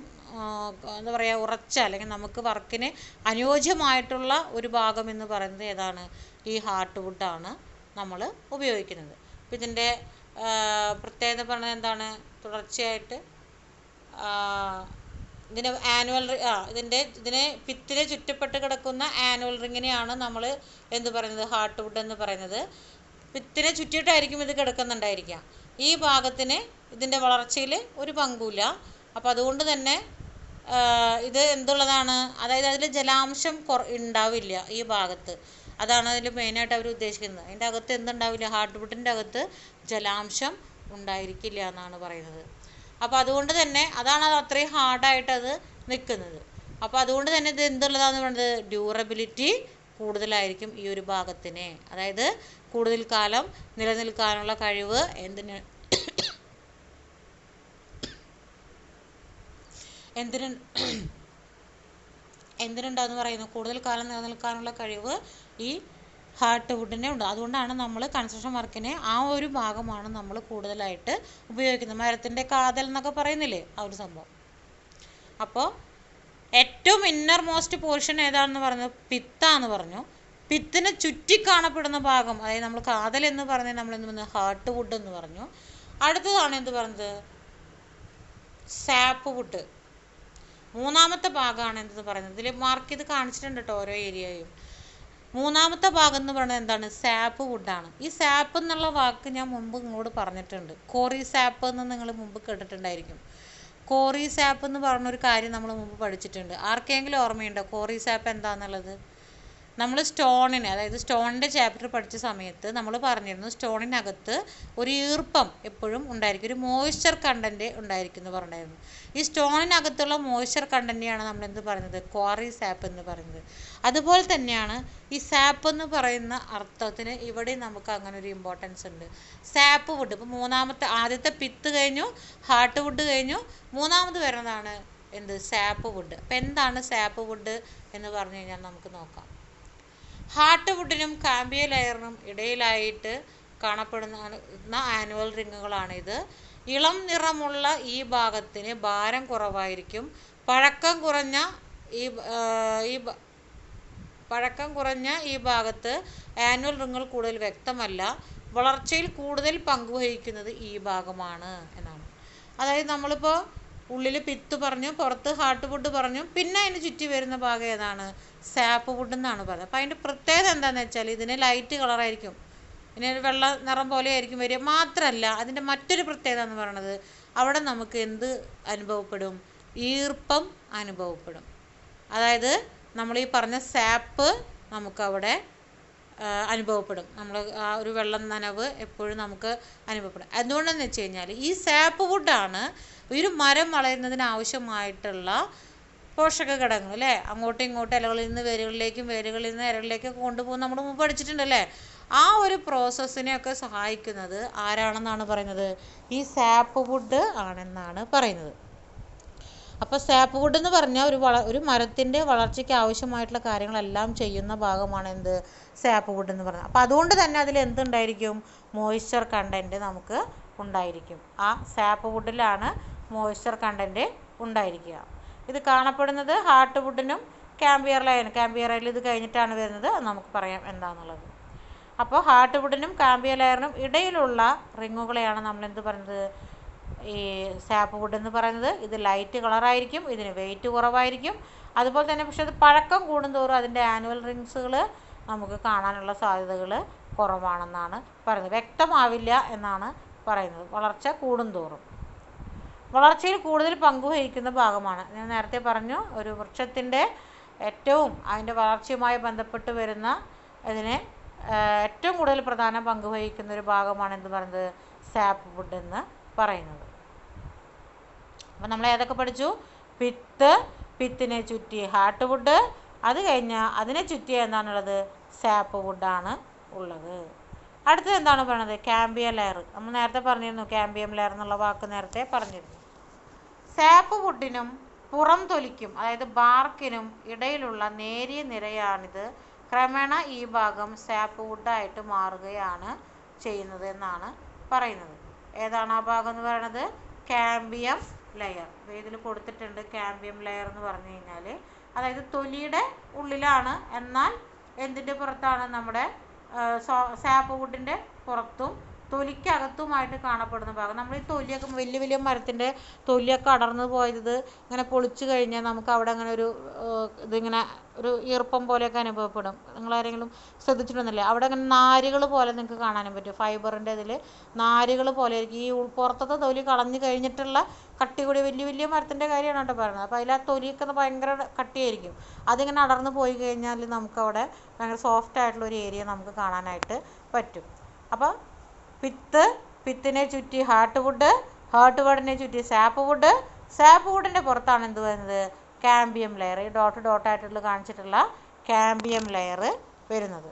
എന്താ പറയുക ഉറച്ച അല്ലെങ്കിൽ നമുക്ക് വർക്കിന് അനുയോജ്യമായിട്ടുള്ള ഒരു ഭാഗം എന്ന് പറയുന്നത് ഏതാണ്? ഈ ഹാർട്ട് വുഡാണ് നമ്മൾ ഉപയോഗിക്കുന്നത്. അപ്പോൾ ഇതിൻ്റെ പ്രത്യേകത പറഞ്ഞത് എന്താണ്? തുടർച്ചയായിട്ട് ഇതിന് ഇതിനെ പിത്തിനെ ചുറ്റപ്പെട്ട് കിടക്കുന്ന ആനുവൽ റിങ്ങിനെയാണ് നമ്മൾ എന്ത് പറയുന്നത്? ഹാർട്ട് വുഡ് എന്ന് പറയുന്നത്. പിത്തിനെ ചുറ്റിയിട്ടായിരിക്കും ഇത് കിടക്കുന്നുണ്ടായിരിക്കുക. ഈ ഭാഗത്തിന് ഇതിൻ്റെ വളർച്ചയിൽ ഒരു പങ്കുമില്ല. അപ്പോൾ അതുകൊണ്ട് തന്നെ ഇത് എന്തുള്ളതാണ്? അതായത് അതിൽ ജലാംശം ഉണ്ടാവില്ല ഈ ഭാഗത്ത്. അതാണ് അതിൽ മെയിനായിട്ട് അവർ ഉദ്ദേശിക്കുന്നത്. അതിൻ്റെ അകത്ത് എന്തുണ്ടാവില്ല? ഹാർട്ട് വുഡിൻ്റെ അകത്ത് ജലാംശം ഉണ്ടായിരിക്കില്ല എന്നാണ് പറയുന്നത്. അപ്പോൾ അതുകൊണ്ട് തന്നെ അതാണ് അത് അത്രയും ഹാർഡായിട്ട് അത് നിൽക്കുന്നത്. അപ്പോൾ അതുകൊണ്ട് തന്നെ ഇത് എന്തുള്ളതാണെന്ന് പറയുന്നത്? ഡ്യൂറബിലിറ്റി കൂടുതലായിരിക്കും ഈ ഒരു ഭാഗത്തിന്. അതായത് കൂടുതൽ കാലം നിലനിൽക്കാനുള്ള കഴിവ് എന്തിനുണ്ടാന്ന് പറയുന്നു? കൂടുതൽ കാലം നിലനിൽക്കാനുള്ള കഴിവ് ഈ ഹാർട്ട് വുഡിനെ ഉണ്ട്. അതുകൊണ്ടാണ് നമ്മൾ കൺസ്ട്രക്ഷൻ വർക്കിന് ആ ഒരു ഭാഗമാണ് നമ്മൾ കൂടുതലായിട്ട് ഉപയോഗിക്കുന്നത്. മരത്തിൻ്റെ കാതൽ എന്നൊക്കെ പറയുന്നില്ലേ, ആ ഒരു സംഭവം. അപ്പോൾ ഏറ്റവും ഇന്നർ മോസ്റ്റ് പോർഷൻ ഏതാണെന്ന് പറഞ്ഞു? പിത്താന്ന് പറഞ്ഞു. പിത്തിനെ ചുറ്റി കാണപ്പെടുന്ന ഭാഗം, അതായത് നമ്മൾ കാതൽ എന്ന് പറഞ്ഞാൽ നമ്മൾ എന്ത് പറഞ്ഞു? ഹാർട്ട് വുഡ് എന്ന് പറഞ്ഞു. അടുത്തതാണ് എന്ത് പറഞ്ഞത്? Sapwood. മൂന്നാമത്തെ ഭാഗമാണ് എന്തെന്ന് പറയുന്നത്. ഇതിൽ മാർക്ക് ചെയ്ത് കാണിച്ചിട്ടുണ്ട് കേട്ടോ ഓരോ ഏരിയയും. മൂന്നാമത്തെ ഭാഗം എന്ന് പറയുന്നത് എന്താണ്? സാപ്പ് വുഡാണ്. ഈ സാപ്പ് എന്നുള്ള വാക്ക് ഞാൻ മുമ്പ് നിങ്ങളോട് പറഞ്ഞിട്ടുണ്ട്. കോറി സാപ്പ് എന്ന് നിങ്ങൾ മുമ്പ് കേട്ടിട്ടുണ്ടായിരിക്കും. കോറി സാപ്പ് എന്ന് പറഞ്ഞൊരു കാര്യം നമ്മൾ മുമ്പ് പഠിച്ചിട്ടുണ്ട്. ആർക്കെങ്കിലും ഓർമ്മയുണ്ടോ കോറി സാപ്പ് എന്താണെന്നുള്ളത്? നമ്മൾ സ്റ്റോണിന്, അതായത് സ്റ്റോണിൻ്റെ ചാപ്റ്റർ പഠിച്ച സമയത്ത് നമ്മൾ പറഞ്ഞിരുന്നു സ്റ്റോണിനകത്ത് ഒരു ഈർപ്പം എപ്പോഴും ഉണ്ടായിരിക്കും, ഒരു മോയ്സ്ചർ കണ്ടൻറ്റ് ഉണ്ടായിരിക്കും എന്ന് പറഞ്ഞിരുന്നു. ഈ സ്റ്റോണിനകത്തുള്ള മോയ്സ്ചർ കണ്ടൻറ്റിയാണ് നമ്മൾ എന്ത് പറയുന്നത്? ക്വാറി സാപ്പ് എന്ന് പറയുന്നത്. അതുപോലെ തന്നെയാണ് ഈ സാപ്പ് എന്ന് പറയുന്ന അർത്ഥത്തിന് ഇവിടെ നമുക്ക് അങ്ങനെ ഒരു ഇമ്പോർട്ടൻസ് ഉണ്ട്. സാപ്പ് വുഡ്, ഇപ്പോൾ ആദ്യത്തെ പിത്ത് കഴിഞ്ഞു, ഹാർട്ട് വുഡ് കഴിഞ്ഞു, മൂന്നാമത് വരുന്നതാണ് എന്ത്? Sapwood. അപ്പോൾ എന്താണ് സാപ്പ് വുഡ് എന്ന് പറഞ്ഞു കഴിഞ്ഞാൽ നമുക്ക് നോക്കാം. ഹാർട്ട് വുഡിനും കാമ്പിയ ലെയറിനും ഇടയിലായിട്ട് കാണപ്പെടുന്ന ആനുവൽ റിങ്ങുകളാണിത്. ഇളം നിറമുള്ള ഈ ഭാഗത്തിന് ഭാരം കുറവായിരിക്കും. പഴക്കം കുറഞ്ഞ ഈ ഭാഗത്ത് ആനുവൽ റിങ്ങുകൾ കൂടുതൽ വ്യക്തമല്ല. വളർച്ചയിൽ കൂടുതൽ പങ്കുവഹിക്കുന്നത് ഈ ഭാഗമാണ് എന്നാണ്. അതായത് നമ്മളിപ്പോൾ ഉള്ളിൽ പിത്ത് പറഞ്ഞു, പുറത്ത് ഹാർട്ട് വുഡ് പറഞ്ഞു, പിന്നെ അതിന് ചുറ്റി വരുന്ന ഭാഗം ഏതാണ്? സാപ്പ് വുഡ് എന്നാണ് പറയുന്നത്. അപ്പോൾ അതിൻ്റെ പ്രത്യേകത എന്താണെന്ന് വെച്ചാൽ ഇതിന് ലൈറ്റ് കളറായിരിക്കും, ഇതിനൊരു വെള്ള നിറം പോലെ ആയിരിക്കും വരിക. മാത്രമല്ല അതിൻ്റെ മറ്റൊരു പ്രത്യേകത എന്ന് പറയുന്നത് അവിടെ നമുക്ക് എന്ത് അനുഭവപ്പെടും? ഈർപ്പം അനുഭവപ്പെടും. അതായത് നമ്മൾ ഈ പറഞ്ഞ സാപ്പ് നമുക്കവിടെ അനുഭവപ്പെടും. നമ്മൾ ആ ഒരു വെള്ളം നനവ് എപ്പോഴും നമുക്ക് അനുഭവപ്പെടും. എന്തുകൊണ്ടെന്ന് വെച്ച് കഴിഞ്ഞാൽ ഈ സാപ്പ് വുഡാണ് ഒരു മരം വളരുന്നതിന് ആവശ്യമായിട്ടുള്ള പോഷക ഘടകങ്ങൾ അല്ലേ, അങ്ങോട്ടും ഇങ്ങോട്ടും ഇലകളിൽ നിന്ന് വേരുകളിലേക്കും വേരുകളിൽ നിന്ന് ഇലകളിലേക്കൊക്കെ കൊണ്ടുപോകും. നമ്മൾ മുമ്പ് പഠിച്ചിട്ടുണ്ടല്ലേ. ആ ഒരു പ്രോസസ്സിനെയൊക്കെ സഹായിക്കുന്നത് ആരാണെന്നാണ് പറയുന്നത്? ഈ സാപ്പ് വുഡ് ആണെന്നാണ് പറയുന്നത്. അപ്പോൾ സാപ്പ് വുഡ് എന്ന് പറഞ്ഞാൽ ഒരു മരത്തിൻ്റെ വളർച്ചയ്ക്ക് ആവശ്യമായിട്ടുള്ള കാര്യങ്ങളെല്ലാം ചെയ്യുന്ന ഭാഗമാണ് എന്ത്? സാപ്പ് വുഡ് എന്ന് പറയുന്നത്. അപ്പോൾ അതുകൊണ്ട് തന്നെ അതിൽ എന്തുണ്ടായിരിക്കും? മോയ്സ്ചർ കണ്ടൻറ്റ് നമുക്ക് ഉണ്ടായിരിക്കും. ആ സാപ്പ് വുഡിലാണ് മോയ്സ്ചർ കണ്ടൻറ്റ് ഉണ്ടായിരിക്കുക. ഇത് കാണപ്പെടുന്നത് ഹാർട്ട് വുഡിനും കാമ്പിയർ ലയറിൽ ഇത് കഴിഞ്ഞിട്ടാണ് വരുന്നത്. അത് നമുക്ക് പറയാം എന്താണെന്നുള്ളത്. അപ്പോൾ ഹാർട്ട് വുഡിനും കാമ്പിയർ ലയറിനും ഇടയിലുള്ള റിങ്ങുകളെയാണ് നമ്മൾ എന്ത് പറയുന്നത്? ഈ സാപ്പ് വുഡ് എന്ന് പറയുന്നത്. ഇത് ലൈറ്റ് കളറായിരിക്കും, ഇതിന് വെയിറ്റ് കുറവായിരിക്കും. അതുപോലെ തന്നെ പക്ഷെ അത് പഴക്കം കൂടുന്തോറും അതിൻ്റെ ആനുവൽ റിങ്സുകൾ നമുക്ക് കാണാനുള്ള സാധ്യതകൾ കുറവാണെന്നാണ് പറയുന്നത്. വ്യക്തമാവില്ല എന്നാണ് പറയുന്നത്. വളർച്ച കൂടുന്തോറും വളർച്ചയിൽ കൂടുതൽ പങ്കുവഹിക്കുന്ന ഭാഗമാണ്. ഞാൻ നേരത്തെ പറഞ്ഞു ഒരു വൃക്ഷത്തിൻ്റെ ഏറ്റവും അതിൻ്റെ വളർച്ചയുമായി ബന്ധപ്പെട്ട് വരുന്ന ഇതിനെ ഏറ്റവും കൂടുതൽ പ്രധാന പങ്കുവഹിക്കുന്ന ഒരു ഭാഗമാണ് എന്ത് പറയുന്നത്? സാപ്പ് വുഡ് എന്ന് പറയുന്നത്. അപ്പോൾ നമ്മൾ ഏതൊക്കെ പഠിച്ചു? പിത്തിനെ ചുറ്റി ഹാർട്ട് വുഡ്, അത് കഴിഞ്ഞാൽ അതിനെ ചുറ്റി എന്താണുള്ളത്? സാപ്പ് വുഡാണ് ഉള്ളത്. അടുത്തത് എന്താണ് പറയുന്നത്? Cambium layer. നമ്മൾ നേരത്തെ പറഞ്ഞിരുന്നു, കാമ്പിയം ലെയർ എന്നുള്ള വാക്ക് നേരത്തെ പറഞ്ഞിരുന്നു. സാപ്പ് വുഡിനും പുറം തൊലിക്കും അതായത് ബാർക്കിനും ഇടയിലുള്ള നേരിയ നിരയാണിത്. ക്രമേണ ഈ ഭാഗം സാപ്പ് വുഡായിട്ട് മാറുകയാണ് ചെയ്യുന്നത് എന്നാണ് പറയുന്നത്. ഏതാണ് ആ ഭാഗം എന്ന് പറയുന്നത്? Cambium layer. ഇതിൽ കൊടുത്തിട്ടുണ്ട് കാമ്പിയം ലെയർ എന്ന് പറഞ്ഞു കഴിഞ്ഞാൽ അതായത് തൊലിയുടെ ഉള്ളിലാണ്, എന്നാൽ എന്തിൻ്റെ പുറത്താണ്? നമ്മുടെ സാപ്പ് വുഡിൻ്റെ പുറത്തും തൊലിക്കകത്തുമായിട്ട് കാണപ്പെടുന്ന ഭാഗം. നമ്മൾ ഈ തൊലിയൊക്കെ വലിയ വലിയ മരത്തിൻ്റെ തൊലിയൊക്കെ അടർന്നു പോയത് ഇങ്ങനെ പൊളിച്ചു കഴിഞ്ഞാൽ നമുക്ക് അവിടെ അങ്ങനെ ഒരു ഇതിങ്ങനെ ഒരു ഈർപ്പം പോലെയൊക്കെ അനുഭവപ്പെടും. നിങ്ങളാരെങ്കിലും ശ്രദ്ധിച്ചിട്ടുണ്ടെന്നില്ലേ? അവിടെ അങ്ങനെ നാരുകൾ പോലെ നിങ്ങൾക്ക് കാണാനും പറ്റും. ഫൈബറിൻ്റെ ഇതിൽ നാരുകൾ പോലെ ആയിരിക്കും. ഈ പുറത്തത്തെ തൊലി കളഞ്ഞു കഴിഞ്ഞിട്ടുള്ള കട്ടി കൂടി വലിയ വലിയ മരത്തിൻ്റെ കാര്യമാണ് കേട്ടോ പറയുന്നത്. അപ്പോൾ അതിൽ ആ തൊലിയൊക്കെ ഭയങ്കര കട്ടിയായിരിക്കും. അതിങ്ങനെ അടർന്നു പോയി കഴിഞ്ഞാൽ നമുക്കവിടെ ഭയങ്കര സോഫ്റ്റ് ആയിട്ടുള്ള ഒരു ഏരിയ നമുക്ക് കാണാനായിട്ട് പറ്റും. അപ്പോൾ പിത്തിനെ ചുറ്റി ഹാർട്ട് വുഡിനെ ചുറ്റി സാപ്പ് വുഡിൻ്റെ പുറത്താണ് എന്ത് വരുന്നത്? Cambium layer. ഈ ഡോട്ടായിട്ടുള്ള കാണിച്ചിട്ടുള്ള കാമ്പിയം ലെയർ വരുന്നത്.